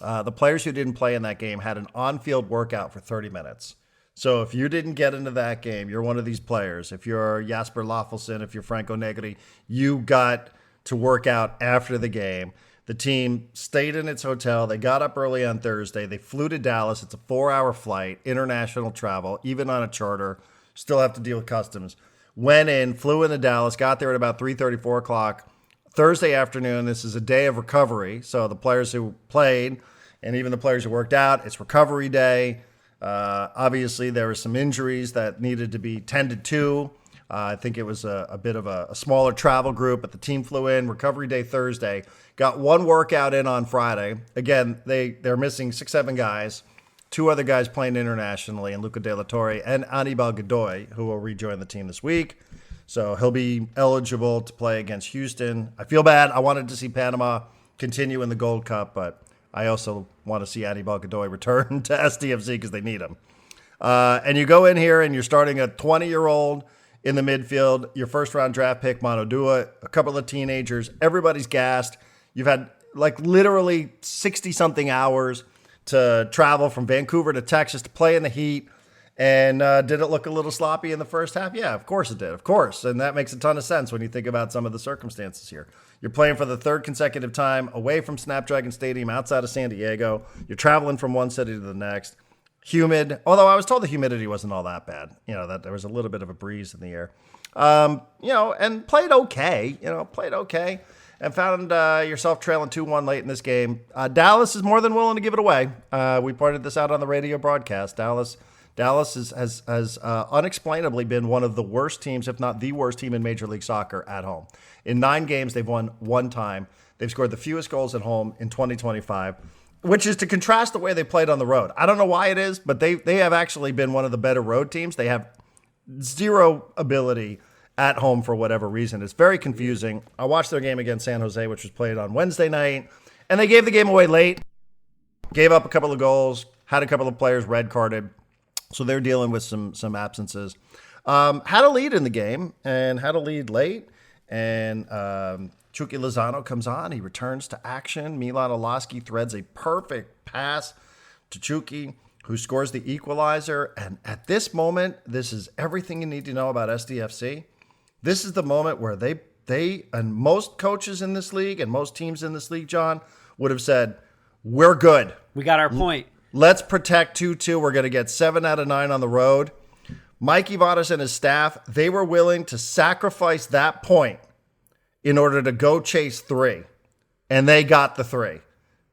The players who didn't play in that game had an on-field workout for 30 minutes. So if you didn't get into that game, you're one of these players. If you're Jasper Laffelson, if you're Franco Negri, you got to work out after the game. The team stayed in its hotel. They got up early on Thursday. They flew to Dallas. It's a 4-hour flight, international travel, even on a charter. Still have to deal with customs. Went in, flew into Dallas, got there at about 3:30, 4 o'clock. Thursday afternoon, this is a day of recovery. So the players who played and even the players who worked out, it's recovery day. Obviously, there were some injuries that needed to be tended to. I think it was a bit of a smaller travel group, but the team flew in, recovery day Thursday. Got one workout in on Friday. Again, they're missing 6-7 guys. 2 other guys playing internationally, and Luca De La Torre and Anibal Godoy, who will rejoin the team this week. So he'll be eligible to play against Houston. I feel bad. I wanted to see Panama continue in the Gold Cup, but I also want to see Anibal Godoy return to SDFC because they need him. And you go in here and you're starting a 20-year-old in the midfield, your first-round draft pick, Mano Dua, a couple of teenagers. Everybody's gassed. You've had literally 60-something hours to travel from Vancouver to Texas to play in the heat. And did it look a little sloppy in the first half? Yeah, of course it did. Of course. And that makes a ton of sense when you think about some of the circumstances here. You're playing for the 3rd consecutive time away from Snapdragon Stadium outside of San Diego. You're traveling from one city to the next. Humid. Although I was told the humidity wasn't all that bad. That there was a little bit of a breeze in the air. And played okay. And found yourself trailing 2-1 late in this game. Dallas is more than willing to give it away. We pointed this out on the radio broadcast. Dallas Dallas has unexplainably been one of the worst teams, if not the worst team in Major League Soccer at home. In 9 games, they've won 1 time. They've scored the fewest goals at home in 2025, which is to contrast the way they played on the road. I don't know why it is, but they have actually been one of the better road teams. They have zero ability at home for whatever reason. It's very confusing. I watched their game against San Jose, which was played on Wednesday night, and they gave the game away late, gave up a couple of goals, had a couple of players red carded. So they're dealing with some absences. Had a lead in the game and had a lead late. And Chucky Lozano comes on. He returns to action. Milan Olaski threads a perfect pass to Chucky, who scores the equalizer. And at this moment, this is everything you need to know about SDFC. This is the moment where they and most coaches in this league and most teams in this league, John, would have said, we're good. We got our point. Let's protect 2-2. We're going to get 7 out of 9 on the road. Mike Ivanis and his staff, they were willing to sacrifice that point in order to go chase 3. And they got the 3.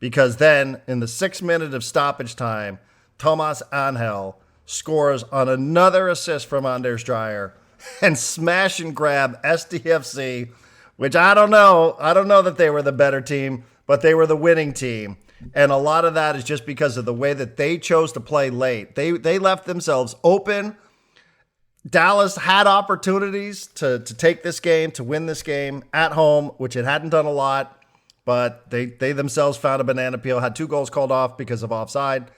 Because then, in the 6th minute of stoppage time, Tomas Angel scores on another assist from Anders Dreyer and smash and grab SDFC, which I don't know. I don't know that they were the better team, but they were the winning team. And a lot of that is just because of the way that they chose to play late. They left themselves open. Dallas had opportunities to take this game, to win this game at home, which it hadn't done a lot. But they themselves found a banana peel, had 2 goals called off because of offside.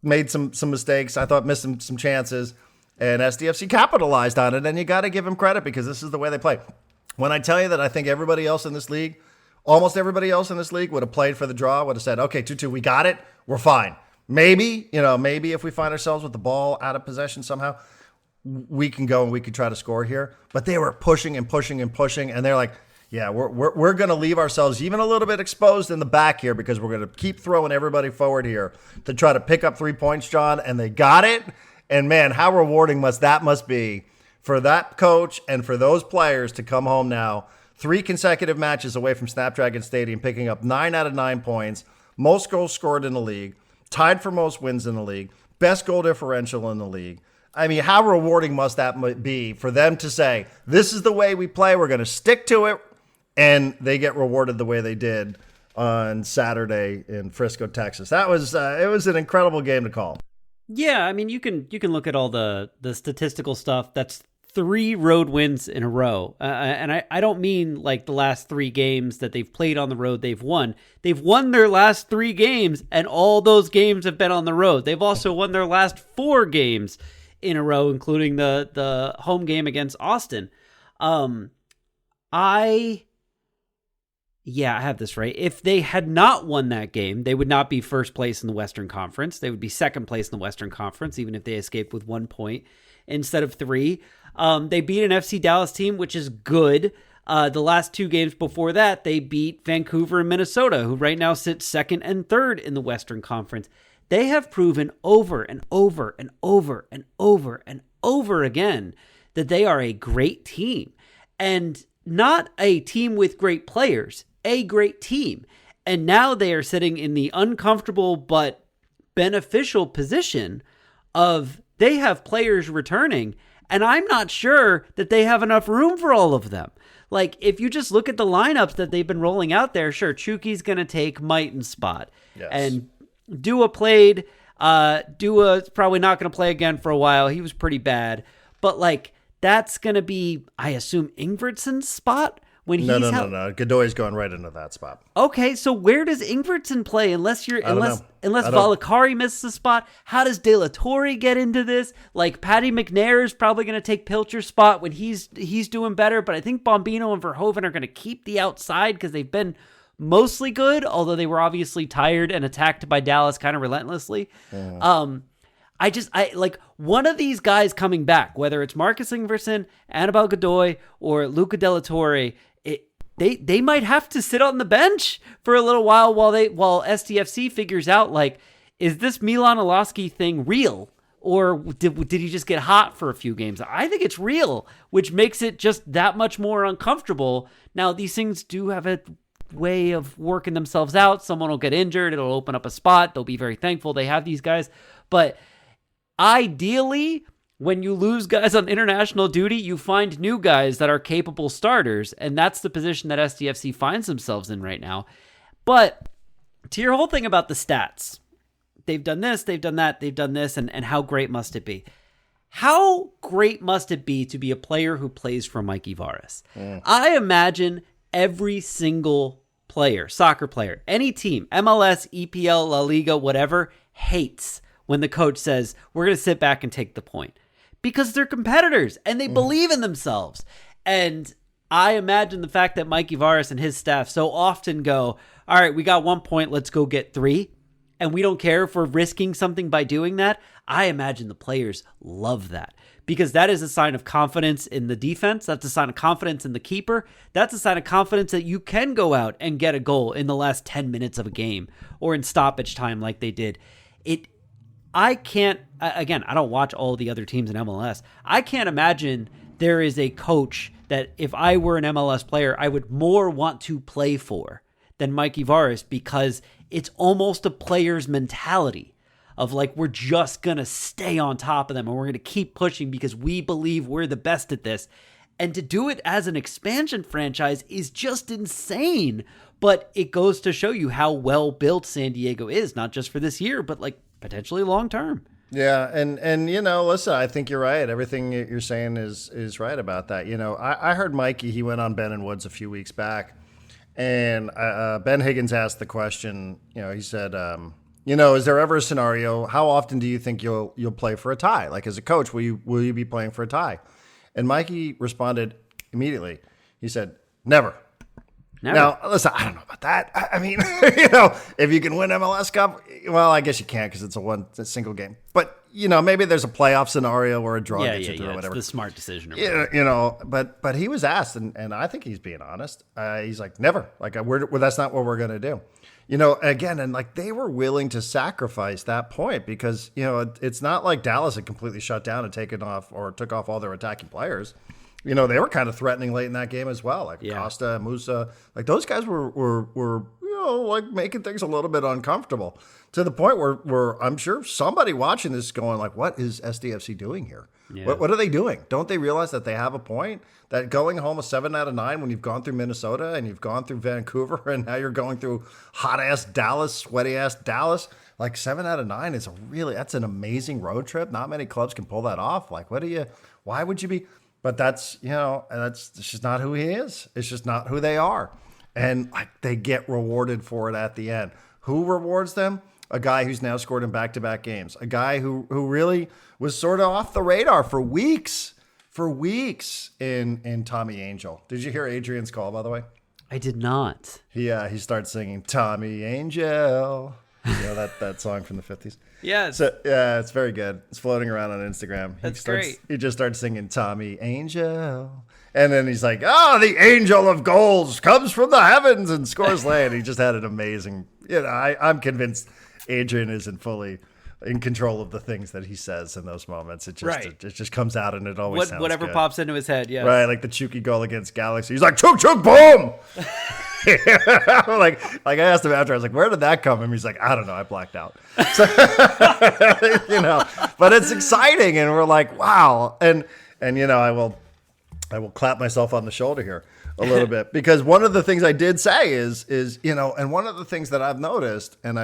Made some mistakes. I thought missed some chances. And SDFC capitalized on it. And you got to give them credit because this is the way they play. When I tell you that I think everybody else in this league, almost everybody else in this league would have played for the draw, would have said, okay, 2-2, we got it. We're fine. Maybe if we find ourselves with the ball out of possession somehow, we can go and we can try to score here. But they were pushing and pushing and pushing. And they're like, yeah, we're going to leave ourselves even a little bit exposed in the back here because we're going to keep throwing everybody forward here to try to pick up 3 points, John. And they got it. And man, how rewarding must be for that coach and for those players to come home now 3 consecutive matches away from Snapdragon Stadium, picking up 9 out of 9 points, most goals scored in the league, tied for most wins in the league, best goal differential in the league. I mean, how rewarding must that be for them to say, this is the way we play, we're going to stick to it, and they get rewarded the way they did on Saturday in Frisco, Texas. It was an incredible game to call. Yeah, I mean, you can look at all the statistical stuff. That's 3 road wins in a row. And I don't mean like the last 3 games that they've played on the road they've won. They've won their last 3 games, and all those games have been on the road. They've also won their last 4 games in a row, including the home game against Austin. I have this right. If they had not won that game, they would not be first place in the Western Conference. They would be second place in the Western Conference, even if they escaped with 1 point instead of 3. They beat an FC Dallas team, which is good. The last 2 games before that, they beat Vancouver and Minnesota, who right now sit 2nd and 3rd in the Western Conference. They have proven over and over and over and over and over again that they are a great team. And not a team with great players, a great team. And now they are sitting in the uncomfortable but beneficial position of they have players returning, and I'm not sure that they have enough room for all of them. Like, if you just look at the lineups that they've been rolling out there, sure, Chuki's going to take Mighton's spot. Yes. And Dua played. Dua's probably not going to play again for a while. He was pretty bad. But, like, that's going to be, I assume, Ingvartsen's spot? When he's No. Godoy's going right into that spot. Okay, so where does Ingvartsen play unless Valakari misses a spot? How does De La Torre get into this? Like, Patty McNair is probably going to take Pilcher's spot when he's doing better, but I think Bombino and Verhoeven are going to keep the outside because they've been mostly good, although they were obviously tired and attacked by Dallas kind of relentlessly. I like one of these guys coming back, whether it's Marcus Ingvartsen, Annabelle Godoy, or Luca De La Torre. They might have to sit on the bench for a little while SDFC figures out, like, is this Milan Olaski thing real? Or did he just get hot for a few games? I think it's real, which makes it just that much more uncomfortable. Now, these things do have a way of working themselves out. Someone will get injured. It'll open up a spot. They'll be very thankful they have these guys. But Ideally, when you lose guys on international duty, you find new guys that are capable starters, and that's the position that SDFC finds themselves in right now. But to your whole thing about the stats, they've done this, they've done that, they've done this, and how great must it be? How great must it be to be a player who plays for Mikey Varas? I imagine every single player, soccer player, any team, MLS, EPL, La Liga, whatever, hates when the coach says, we're going to sit back and take the point. Because they're competitors and they believe in themselves. And I imagine the fact that Mikey Varas and his staff so often go, all right, we got 1 point, let's go get 3. And we don't care if we're risking something by doing that. I imagine the players love that because that is a sign of confidence in the defense. That's a sign of confidence in the keeper. That's a sign of confidence that you can go out and get a goal in the last 10 minutes of a game or in stoppage time like they did. I can't, again, I don't watch all the other teams in MLS. I can't imagine there is a coach that if I were an MLS player, I would more want to play for than Mikey Varas because it's almost a player's mentality of like, we're just going to stay on top of them and we're going to keep pushing because we believe we're the best at this. And to do it as an expansion franchise is just insane. But it goes to show you how well built San Diego is, not just for this year, but like potentially long term. Yeah, and you know, listen, I think you're right. Everything you're saying is right about that. You know, I heard Mikey, he went on Ben and Woods a few weeks back, and Ben Higgins asked the question, you know, he said, you know, is there ever a scenario, how often do you think you'll play for a tie? Like as a coach, will you be playing for a tie? And Mikey responded immediately. He said, never. Now, listen, I don't know about that. I mean, you know, if you can win MLS Cup, well, I guess you can't because it's a single game. But, you know, maybe there's a playoff scenario or a draw gets you through or whatever. It's the smart decision. You know, but he was asked, and I think he's being honest. He's like, never. Like, that's not what we're going to do. You know, again, and like they were willing to sacrifice that point because, you know, it's not like Dallas had completely shut down and took off all their attacking players. You know, they were kind of threatening late in that game as well. Like Costa, Musa, like those guys were you know, like making things a little bit uncomfortable to the point where I'm sure somebody watching this going like, what is SDFC doing here? Yeah. What are they doing? Don't they realize that they have a point? That going home a 7 out of 9 when you've gone through Minnesota and you've gone through Vancouver and now you're going through hot-ass Dallas, sweaty-ass Dallas, like 7 out of 9 is that's an amazing road trip. Not many clubs can pull that off. Like, why would you be... But that's, you know, it's just not who he is. It's just not who they are. And like they get rewarded for it at the end. Who rewards them? A guy who's now scored in back-to-back games. A guy who really was sort of off the radar for weeks in Tommy Angel. Did you hear Adrian's call, by the way? I did not. He starts singing Tommy Angel. You know that song from the 50s? Yeah. So, yeah, it's very good. It's floating around on Instagram. That's great. He just starts singing Tommy Angel. And then he's like, the angel of goals comes from the heavens and scores late. He just had an amazing, you know, I'm convinced Adrian isn't fully in control of the things that he says in those moments. It just comes out and it always sounds whatever good. Pops into his head, yeah. Right, like the Chucky goal against Galaxy. He's like, chook, chook, boom! like I asked him after, I was like, where did that come from? He's like, I don't know, I blacked out. So, you know, but it's exciting and we're like, wow. And you know, I will clap myself on the shoulder here a little bit because one of the things I did say is, you know, and one of the things that I've noticed, and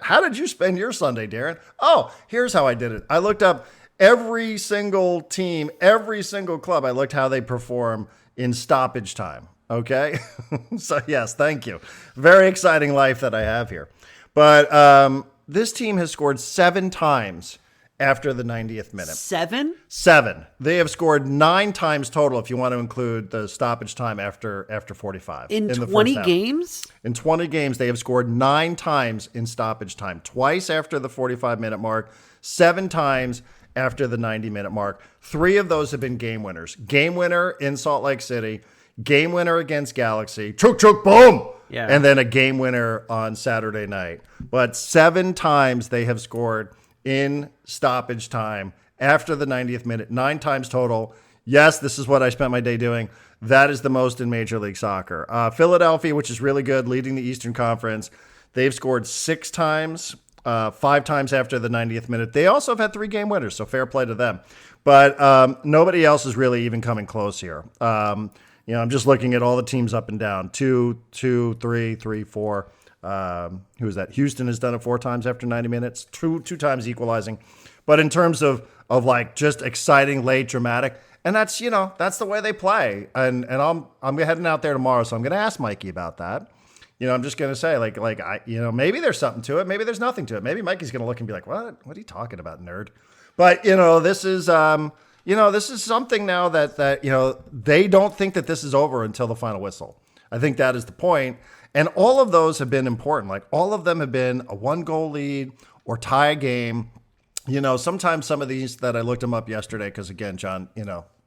how did you spend your Sunday, Darren? Oh, here's how I did it. I looked up every single team, every single club. I looked how they perform in stoppage time. Okay. So yes, thank you. Very exciting life that I have here. But this team has scored 7 times after the 90th minute. 7? 7. They have scored 9 times total if you want to include the stoppage time after 45. In 20 games? In 20 games, they have scored 9 times in stoppage time. Twice after the 45-minute mark, 7 times after the 90-minute mark. 3 of those have been game winners. Game winner in Salt Lake City, game winner against Galaxy, chook, chook, boom! Yeah. And then a game winner on Saturday night. But 7 times they have scored in stoppage time after the 90th minute, 9 times total. Yes, this is what I spent my day doing. That is the most in Major League Soccer. Philadelphia, which is really good, leading the Eastern Conference, they've scored 6 times 5 times after the 90th minute. They also have had 3 game winners, so fair play to them. But nobody else is really even coming close here. I'm just looking at all the teams up and down. 2, 3, 3, 4. Who is that? Houston has done it 4 times after 90 minutes, two times equalizing. But in terms of like just exciting, late, dramatic, and that's the way they play. And I'm heading out there tomorrow, so I'm going to ask Mikey about that. I'm just going to say maybe there's something to it, maybe there's nothing to it. Maybe Mikey's going to look and be like, "What are you talking about, nerd?" But this is this is something now that they don't think that this is over until the final whistle. I think that is the point. And all of those have been important. Like all of them have been a 1-goal lead or tie a game. Sometimes some of these that I looked them up yesterday, because again, John,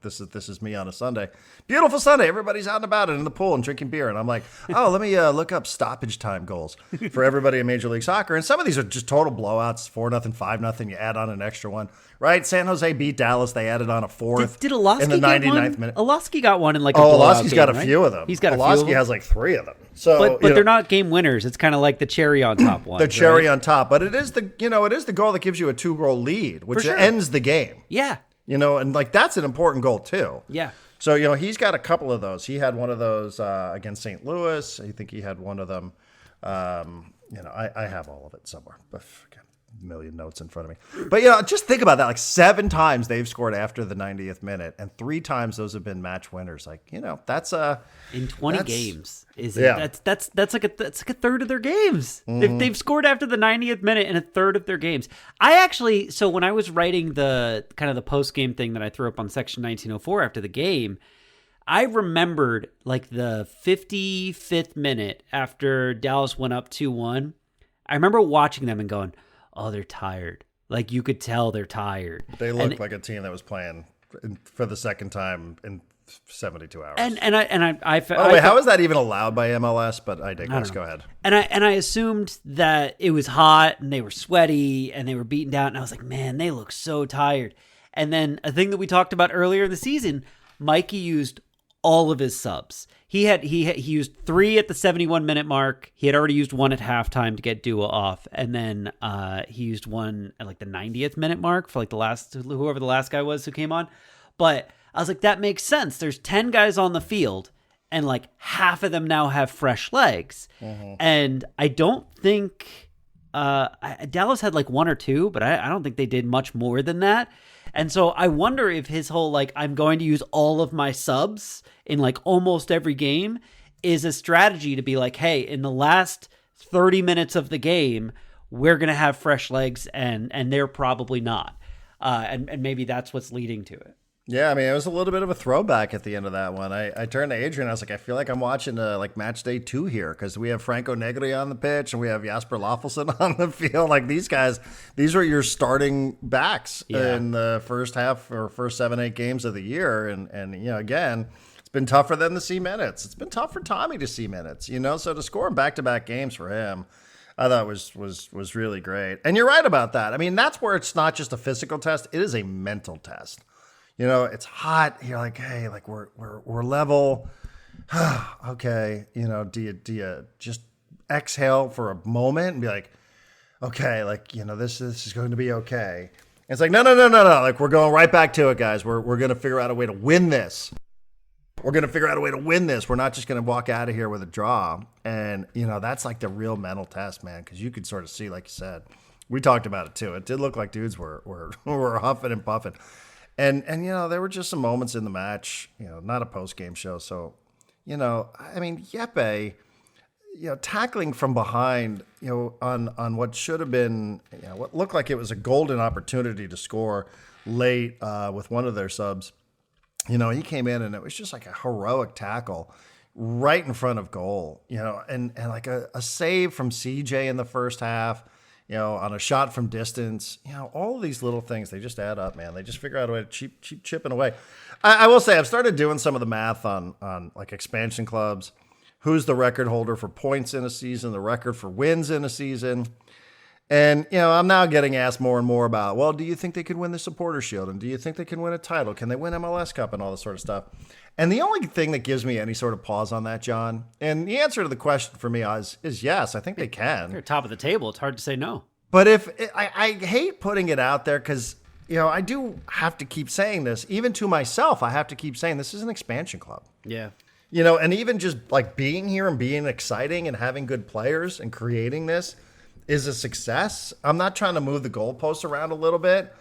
this is me on a Sunday. Beautiful Sunday. Everybody's out and about and in the pool and drinking beer. And I'm like, let me look up stoppage time goals for everybody in Major League Soccer. And some of these are just total blowouts, 4-0, 5-0. You add on an extra one, right? San Jose beat Dallas. They added on a 4th did Olaski in the 99th minute. Olaski got one in like a blowout Olaski's game, got a right? few of them. He's got Olaski has like 3 of them. So, but they're not game winners. It's kind of like the cherry on top one. The cherry on top. But it is the goal that gives you a 2-goal lead, which ends the game. Yeah. And like that's an important goal too. Yeah. So, he's got a couple of those. He had one of those against St. Louis. I think he had one of them. I have all of it somewhere. But a million notes in front of me. But, just think about that. Like 7 times they've scored after the 90th minute, and 3 times those have been match winners. Like, that's in 20 games. That's like a third of their games. Mm-hmm. They've scored after the 90th minute in a third of their games. So when I was writing the kind of the post game thing that I threw up on section 1904 after the game, I remembered like the 55th minute after Dallas went up 2-1. I remember watching them and going, "Oh, they're tired." Like you could tell they're tired. They looked like a team that was playing for the second time in 72 hours. How is that even allowed by MLS? But I digress. Go ahead. And I assumed that it was hot and they were sweaty and they were beaten down. And I was like, man, they look so tired. And then a thing that we talked about earlier in the season, Mikey used all of his subs. He used 3 at the 71-minute mark. He had already used 1 at halftime to get Dua off, and then he used 1 at like the 90th minute mark for like whoever the last guy was who came on. But I was like, that makes sense. There's 10 guys on the field, and like half of them now have fresh legs. Mm-hmm. And I don't think Dallas had like 1 or 2, but I don't think they did much more than that. And so I wonder if his whole, like, I'm going to use all of my subs in, like, almost every game is a strategy to be like, hey, in the last 30 minutes of the game, we're going to have fresh legs, and they're probably not. And maybe that's what's leading to it. Yeah, I mean, it was a little bit of a throwback at the end of that one. I turned to Adrian. I was like, I feel like I'm watching like match day 2 here because we have Franco Negri on the pitch and we have Jasper Loffelson on the field. Like these guys, these are your starting backs in the first half or first 7-8 games of the year. And again, it's been tough for them to see minutes. It's been tough for Tommy to see minutes. So to score in back-to-back games for him, I thought was really great. And you're right about that. I mean, that's where it's not just a physical test; it is a mental test. It's hot. You're like, hey, like we're level. Okay. Do you just exhale for a moment and be like, okay, like, this is going to be okay. And it's like, no. Like we're going right back to it, guys. We're going to figure out a way to win this. We're not just going to walk out of here with a draw. And, that's like the real mental test, man. Cause you could sort of see, like you said, we talked about it too. It did look like dudes were huffing and puffing. And there were just some moments in the match, not a post-game show. So, I mean, Yepe, tackling from behind, on what should have been, what looked like it was a golden opportunity to score late with one of their subs. He came in and it was just like a heroic tackle right in front of goal, and like a save from CJ in the first half. On a shot from distance, all of these little things, they just add up, man. They just figure out a way to keep chipping away. I will say I've started doing some of the math on like expansion clubs. Who's the record holder for points in a season, the record for wins in a season. And, I'm now getting asked more and more about, well, do you think they could win the Supporter Shield? And do you think they can win a title? Can they win MLS Cup and all this sort of stuff? And the only thing that gives me any sort of pause on that, John, and the answer to the question for me is yes, I think they can. They're top of the table. It's hard to say no. But if I hate putting it out there because, I do have to keep saying this, even to myself. I have to keep saying this is an expansion club. Yeah. And even just like being here and being exciting and having good players and creating this is a success. I'm not trying to move the goalposts around a little bit,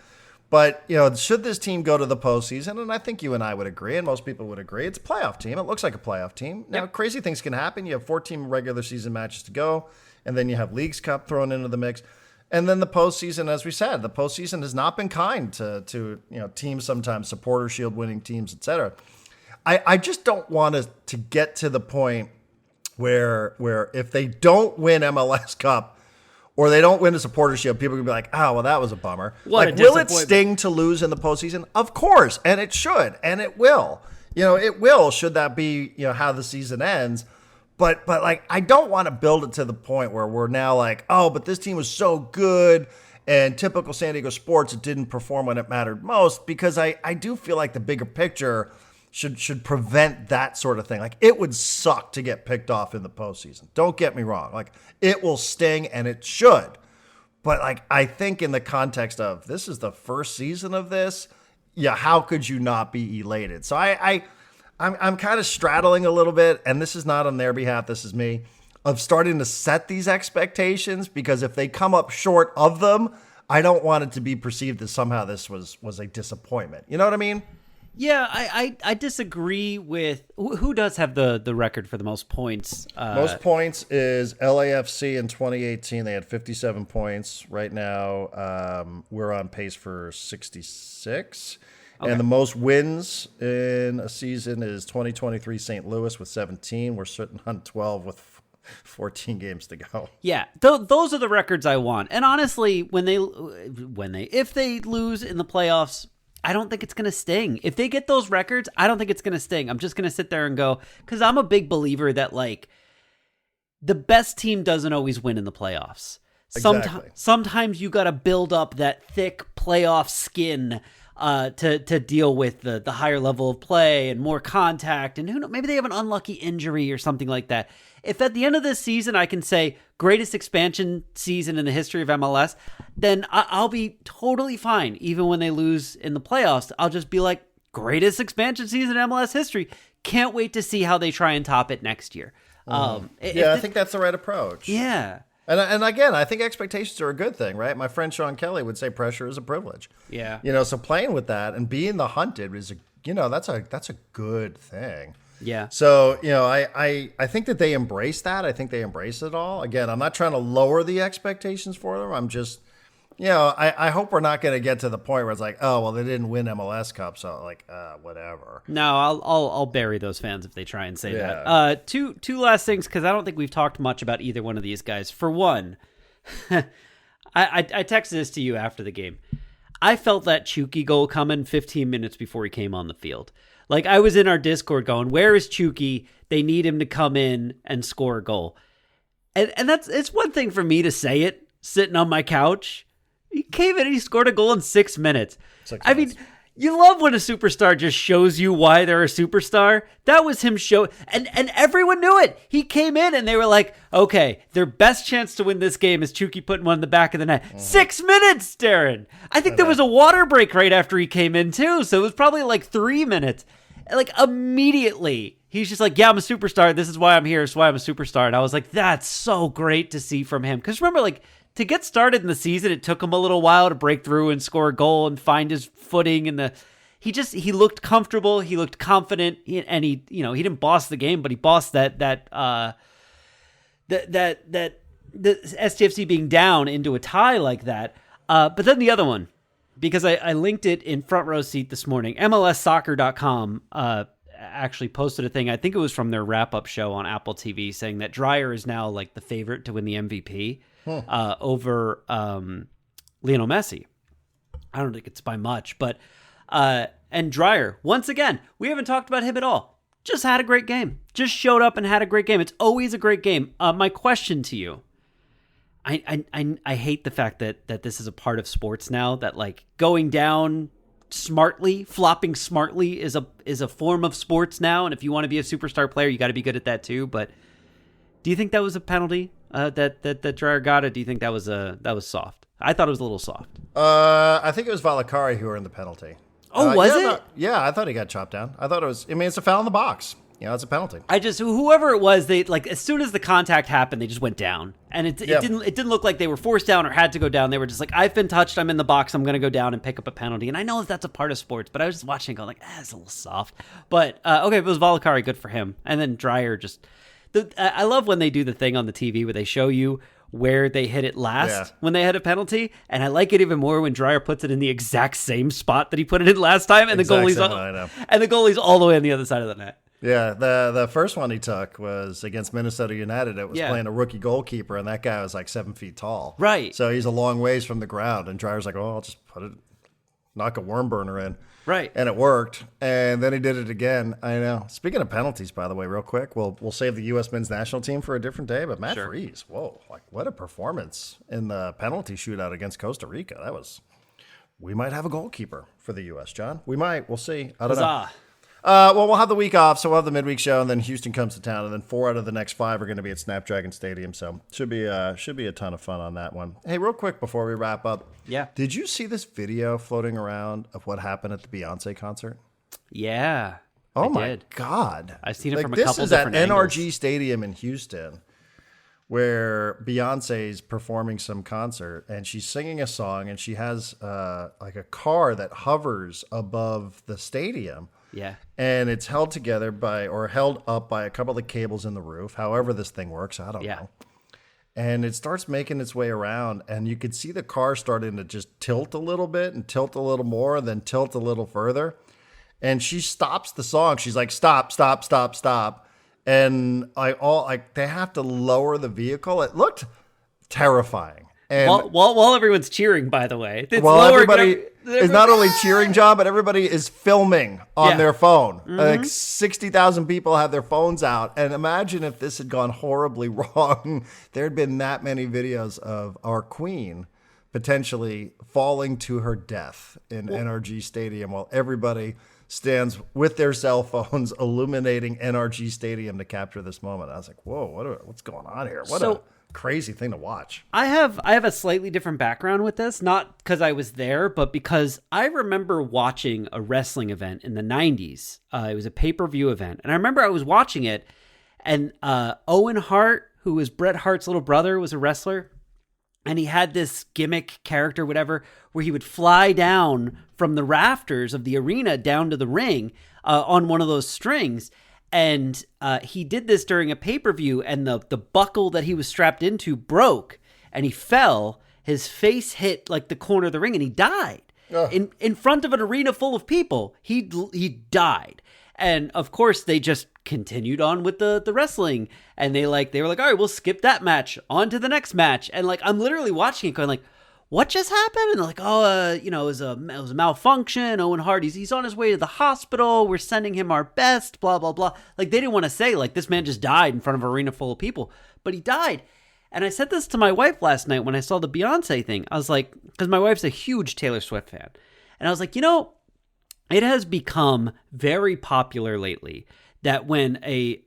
but should this team go to the postseason, and I think you and I would agree, and most people would agree, it's a playoff team. It looks like a playoff team. Now, crazy things can happen. You have 14 regular season matches to go, and then you have Leagues Cup thrown into the mix. And then the postseason, as we said, the postseason has not been kind to teams sometimes, supporter shield winning teams, et cetera. I just don't want to get to the point where if they don't win MLS Cup or they don't win the supporter shield, people can be like, oh, well, that was a bummer. Will it sting to lose in the postseason? Of course, and it should, and it will. It will, should that be how the season ends. But I don't want to build it to the point where we're now like, oh, but this team was so good, and typical San Diego sports, it didn't perform when it mattered most, because I do feel like the bigger picture should prevent that sort of thing. Like, it would suck to get picked off in the postseason. Don't get me wrong. Like, it will sting, and it should. But I think in the context of this is the first season of this, how could you not be elated? So I'm kind of straddling a little bit, and this is not on their behalf, this is me, of starting to set these expectations, because if they come up short of them, I don't want it to be perceived as somehow this was a disappointment. You know what I mean? Yeah, I disagree with who does have the record for the most points. Most points is LAFC in 2018. They had 57 points. Right now, we're on pace for 66. Okay. And the most wins in a season is 2023 St. Louis with 17. We're sitting on 12 with 14 games to go. Yeah, those are the records I want. And honestly, if they lose in the playoffs, I don't think it's going to sting. If they get those records, I don't think it's going to sting. I'm just going to sit there and go, because I'm a big believer that the best team doesn't always win in the playoffs. Exactly. Sometimes you got to build up that thick playoff skin to deal with the higher level of play and more contact, and who knows, maybe they have an unlucky injury or something like that. If at the end of this season I can say greatest expansion season in the history of MLS, then I'll be totally fine. Even when they lose in the playoffs, I'll just be like, greatest expansion season in MLS history. Can't wait to see how they try and top it next year. I think that's the right approach. Yeah. And again, I think expectations are a good thing, right? My friend Sean Kelly would say pressure is a privilege. Yeah. So playing with that and being the hunted is that's a good thing. Yeah. So, I think that they embrace that. I think they embrace it all. Again, I'm not trying to lower the expectations for them. I'm just, I hope we're not going to get to the point where it's like, oh, well, they didn't win MLS Cup, so whatever. No, I'll bury those fans if they try and say that. Two last things, because I don't think we've talked much about either one of these guys. For one, I texted this to you after the game. I felt that Chucky goal coming 15 minutes before he came on the field. I was in our Discord going, where is Chucky? They need him to come in and score a goal. And it's one thing for me to say it sitting on my couch. He came in and he scored a goal in 6 minutes. I mean, you love when a superstar just shows you why they're a superstar. That was him and everyone knew it. He came in and they were like, okay, their best chance to win this game is Chucky putting one in the back of the net. 6 minutes, Darren. I think there was a water break right after he came in too. So it was probably 3 minutes. Immediately, he's just like, yeah, I'm a superstar. This is why I'm here. This is why I'm a superstar. And I was like, that's so great to see from him. Because remember, to get started in the season, it took him a little while to break through and score a goal and find his footing. And he looked comfortable. He looked confident. He didn't boss the game, but he bossed the SDFC being down into a tie like that. But then the other one, because I linked it in front row seat this morning. MLSsoccer.com actually posted a thing. I think it was from their wrap-up show on Apple TV saying that Dreyer is now the favorite to win the MVP over Lionel Messi. I don't think it's by much, but and Dreyer, once again, we haven't talked about him at all. Just had a great game. Just showed up and had a great game. It's always a great game. My question to you, I hate the fact that this is a part of sports now, that going down smartly, flopping smartly is a form of sports now. And if you want to be a superstar player, you got to be good at that too. But Do you think that was a penalty that Dreyer got, or do you think that was soft? I thought it was a little soft. I think it was Valakari who earned the penalty. Oh, was it? Yeah, I thought he got chopped down. I thought it was. I mean, it's a foul in the box. It's a penalty. Whoever it was, they like as soon as the contact happened, they just went down, and it didn't look like they were forced down or had to go down. They were just like, I've been touched, I'm in the box, I'm going to go down and pick up a penalty. And I know that's a part of sports, but I was just watching, going like, it's a little soft. But okay, if it was Valakari, good for him. And then Dreyer just, I love when they do the thing on the TV where they show you where they hit it last when they had a penalty, and I like it even more when Dreyer puts it in the exact same spot that he put it in last time, and the goalie's all the way on the other side of the net. Yeah, the first one he took was against Minnesota United. It was playing a rookie goalkeeper, and that guy was like 7 feet tall. Right. So he's a long ways from the ground, and Dreyer's like, I'll just knock a worm burner in. Right. And it worked. And then he did it again. I know. Speaking of penalties, by the way, real quick, we'll save the U.S. men's national team for a different day. But Matt Freese, whoa, like what a performance in the penalty shootout against Costa Rica. We might have a goalkeeper for the U.S., John. We might. We'll see. I don't know. Well, we'll have the week off, so we'll have the midweek show, and then Houston comes to town, and then 4 out of the next 5 are going to be at Snapdragon Stadium. So should be a ton of fun on that one. Hey, real quick before we wrap up, did you see this video floating around of what happened at the Beyonce concert? Yeah. Oh my God! I've seen it from a couple different angles. This is at NRG angles. Stadium in Houston, where Beyonce's performing some concert, and she's singing a song, and she has like a car that hovers above the stadium. Yeah. And it's held up by a couple of the cables in the roof. However this thing works, I don't know. And it starts making its way around, and you could see the car starting to just tilt a little bit and tilt a little more and then tilt a little further. And she stops the song. She's like, stop, stop, stop, stop. And they have to lower the vehicle. It looked terrifying. And while everyone's cheering, by the way, everybody is not only cheering, John, but everybody is filming on their phone. Mm-hmm. Like 60,000 people have their phones out. And imagine if this had gone horribly wrong. There had been that many videos of our queen potentially falling to her death in NRG Stadium while everybody stands with their cell phones illuminating NRG Stadium to capture this moment. I was like, whoa, what's going on here? What a crazy thing to watch. I have a slightly different background with this, not because I was there, but because I remember watching a wrestling event in the 90s. It was a pay-per-view event, and I remember I was watching it, and Owen Hart, who was Bret Hart's little brother, was a wrestler, and he had this gimmick character, whatever, where he would fly down from the rafters of the arena down to the ring on one of those strings. And he did this during a pay-per-view, and the buckle that he was strapped into broke, and he fell. His face hit like the corner of the ring, and he died in front of an arena full of people. He died, and of course they just continued on with the wrestling, and they were like, all right, we'll skip that match, on to the next match, and like I'm literally watching it, going like, what just happened? And they're like, it was a malfunction. Owen Hart, he's on his way to the hospital. We're sending him our best, blah, blah, blah. Like, they didn't want to say, like, this man just died in front of an arena full of people. But he died. And I said this to my wife last night when I saw the Beyonce thing. I was like, because my wife's a huge Taylor Swift fan. And I was like, it has become very popular lately that when a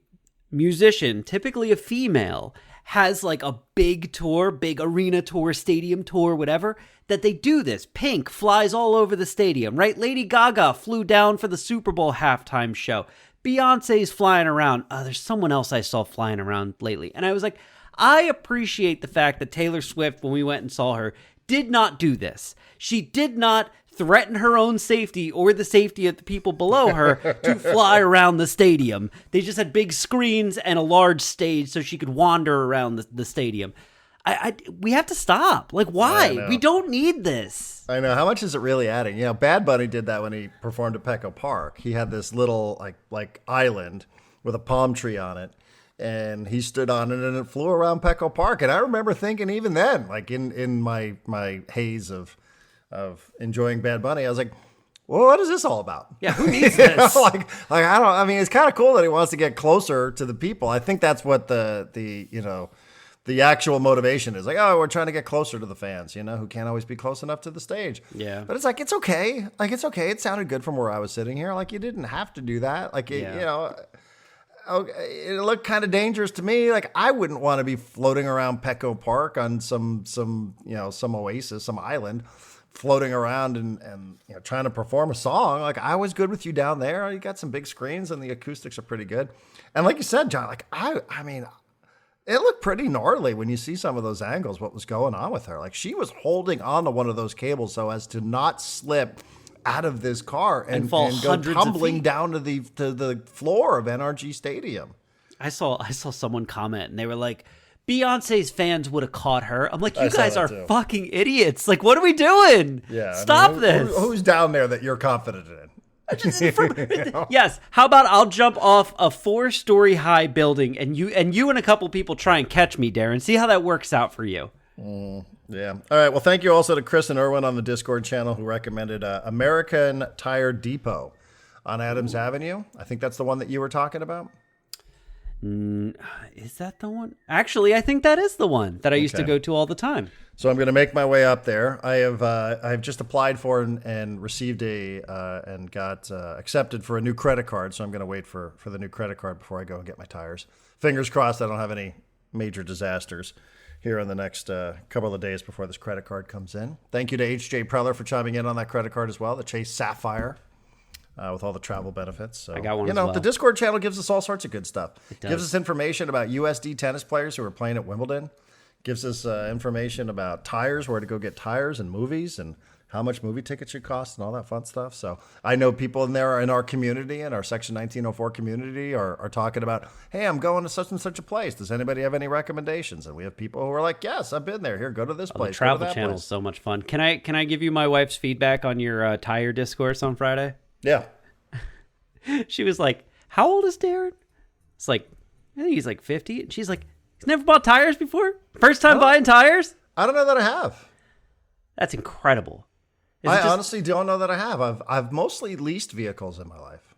musician, typically a female, has like a big tour, big arena tour, stadium tour, whatever, that they do this. Pink flies all over the stadium, right? Lady Gaga flew down for the Super Bowl halftime show. Beyonce's flying around. There's someone else I saw flying around lately. And I was like, I appreciate the fact that Taylor Swift, when we went and saw her, did not do this. She did not threaten her own safety or the safety of the people below her to fly around the stadium. They just had big screens and a large stage so she could wander around the stadium. We have to stop. Like, why? We don't need this. I know. How much is it really adding? Bad Bunny did that when he performed at Petco Park. He had this little like island with a palm tree on it, and he stood on it, and it flew around Petco Park. And I remember thinking, even then, like in my haze of enjoying Bad Bunny, I was like, well, what is this all about? Yeah, who needs this? I mean, it's kind of cool that he wants to get closer to the people. I think that's what the actual motivation is. Like, we're trying to get closer to the fans, who can't always be close enough to the stage. Yeah. But it's like, it's okay. Like, it's okay. It sounded good from where I was sitting here. Like, you didn't have to do that. Like, okay, it looked kind of dangerous to me. Like I wouldn't want to be floating around Petco Park on some oasis, some island, floating around and trying to perform a song. Like I was good with you down there. You got some big screens and the acoustics are pretty good. And like you said, John, like I mean, it looked pretty gnarly when you see some of those angles, what was going on with her. Like she was holding on to one of those cables so as to not slip out of this car and fall go tumbling down to the floor of NRG Stadium. I saw someone comment and they were like, Beyonce's fans would have caught her. I'm like, you guys are fucking idiots. Like, what are we doing? Yeah, Stop this. Who's down there that you're confident in? Yes. How about I'll jump off a 4-story high building and you and a couple people try and catch me, Darren. See how that works out for you. Yeah. All right. Well, thank you also to Chris and Irwin on the Discord channel who recommended American Tire Depot on Adams Avenue. I think that's the one that you were talking about. Is that the one? Actually, I think that is the one that I used to go to all the time. So I'm going to make my way up there. I've just applied for and received and got accepted for a new credit card. So I'm going to wait for the new credit card before I go and get my tires. Fingers crossed I don't have any major disasters here in the next couple of days before this credit card comes in. Thank you to H.J. Preller for chiming in on that credit card as well, the Chase Sapphire, with all the travel benefits. So, I got one as well. The Discord channel gives us all sorts of good stuff. It does. Gives us information about USD tennis players who are playing at Wimbledon. Gives us information about tires, where to go get tires and movies and how much movie tickets should cost and all that fun stuff. So I know people in there in our community, in our Section 1904 community, are talking about, hey, I'm going to such and such a place. Does anybody have any recommendations? And we have people who are like, yes, I've been there. Here, go to this place. The travel channel is so much fun. Can I give you my wife's feedback on your tire discourse on Friday? Yeah. She was like, how old is Darren? It's like, I think he's like 50. And she's like, he's never bought tires before? First time buying tires? I don't know that I have. That's incredible. I honestly don't know that I have. I've mostly leased vehicles in my life.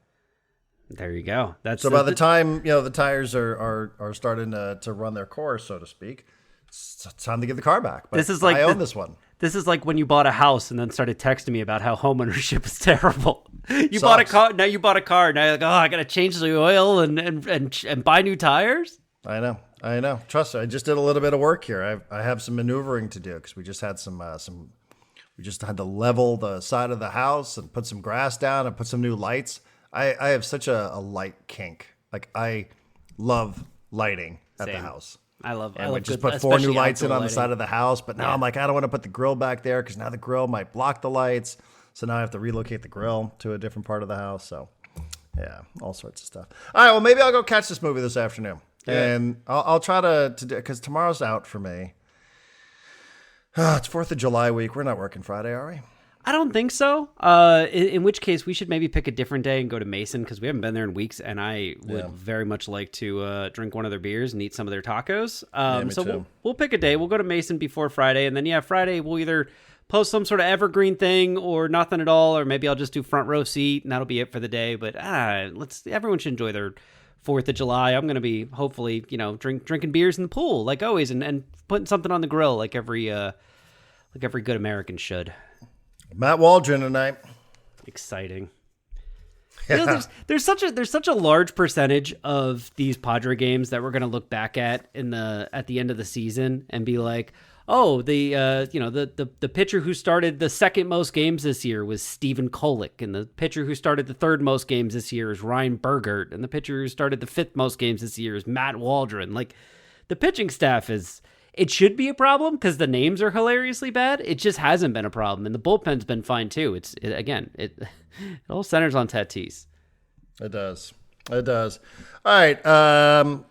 There you go. That's so by the time the tires are starting to run their course, so to speak, it's time to give the car back. But I own this one. This is like when you bought a house and then started texting me about how homeownership is terrible. You bought a car. Now you bought a car. Now you're like, oh, I got to change the oil and buy new tires. I know. Trust me. I just did a little bit of work here. I have some maneuvering to do because we just had we just had to level the side of the house and put some grass down and put some new lights. I have such a light kink. Like I love lighting at the house. We just put 4 new lights in on the side of the house. But now I'm like, I don't want to put the grill back there because now the grill might block the lights. So now I have to relocate the grill to a different part of the house. So yeah, all sorts of stuff. All right, well, maybe I'll go catch this movie this afternoon. Yeah. And I'll try to do, because tomorrow's out for me. It's 4th of July week. We're not working Friday, are we? I don't think so. In which case, we should maybe pick a different day and go to Mason because we haven't been there in weeks, and I would very much like to drink one of their beers and eat some of their tacos. We'll pick a day. We'll go to Mason before Friday, and then Friday we'll either post some sort of evergreen thing or nothing at all, or maybe I'll just do front row seat, and that'll be it for the day. But everyone should enjoy their 4th of July. I'm going to be hopefully drinking beers in the pool like always, and putting something on the grill like every good American should. Matt Waldron tonight. Exciting. Yeah. There's such a large percentage of these Padre games that we're going to look back at at the end of the season and be like, oh, the pitcher who started the second most games this year was Stephen Kolek, and the pitcher who started the third most games this year is Ryan Bergert, and the pitcher who started the 5th most games this year is Matt Waldron. Like the pitching staff it should be a problem because the names are hilariously bad. It just hasn't been a problem, and the bullpen's been fine too. It all centers on Tatis. It does. All right.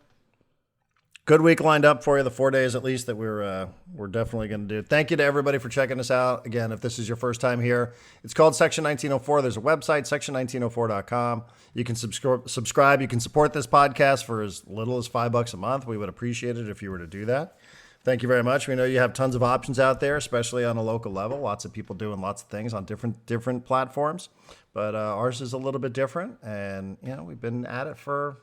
Good week lined up for you. The 4 days at least that we're definitely going to do. Thank you to everybody for checking us out. Again, if this is your first time here, it's called Section 1904. There's a website, section1904.com. You can subscribe. You can support this podcast for as little as $5 a month. We would appreciate it if you were to do that. Thank you very much. We know you have tons of options out there, especially on a local level. Lots of people doing lots of things on different platforms, but ours is a little bit different. And we've been at it for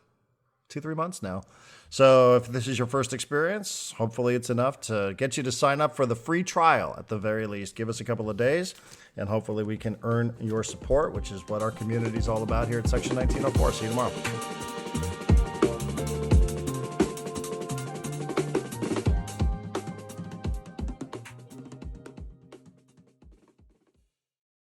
2-3 months now. So if this is your first experience, hopefully it's enough to get you to sign up for the free trial at the very least. Give us a couple of days, and hopefully we can earn your support, which is what our community is all about here at Section 1904. See you tomorrow.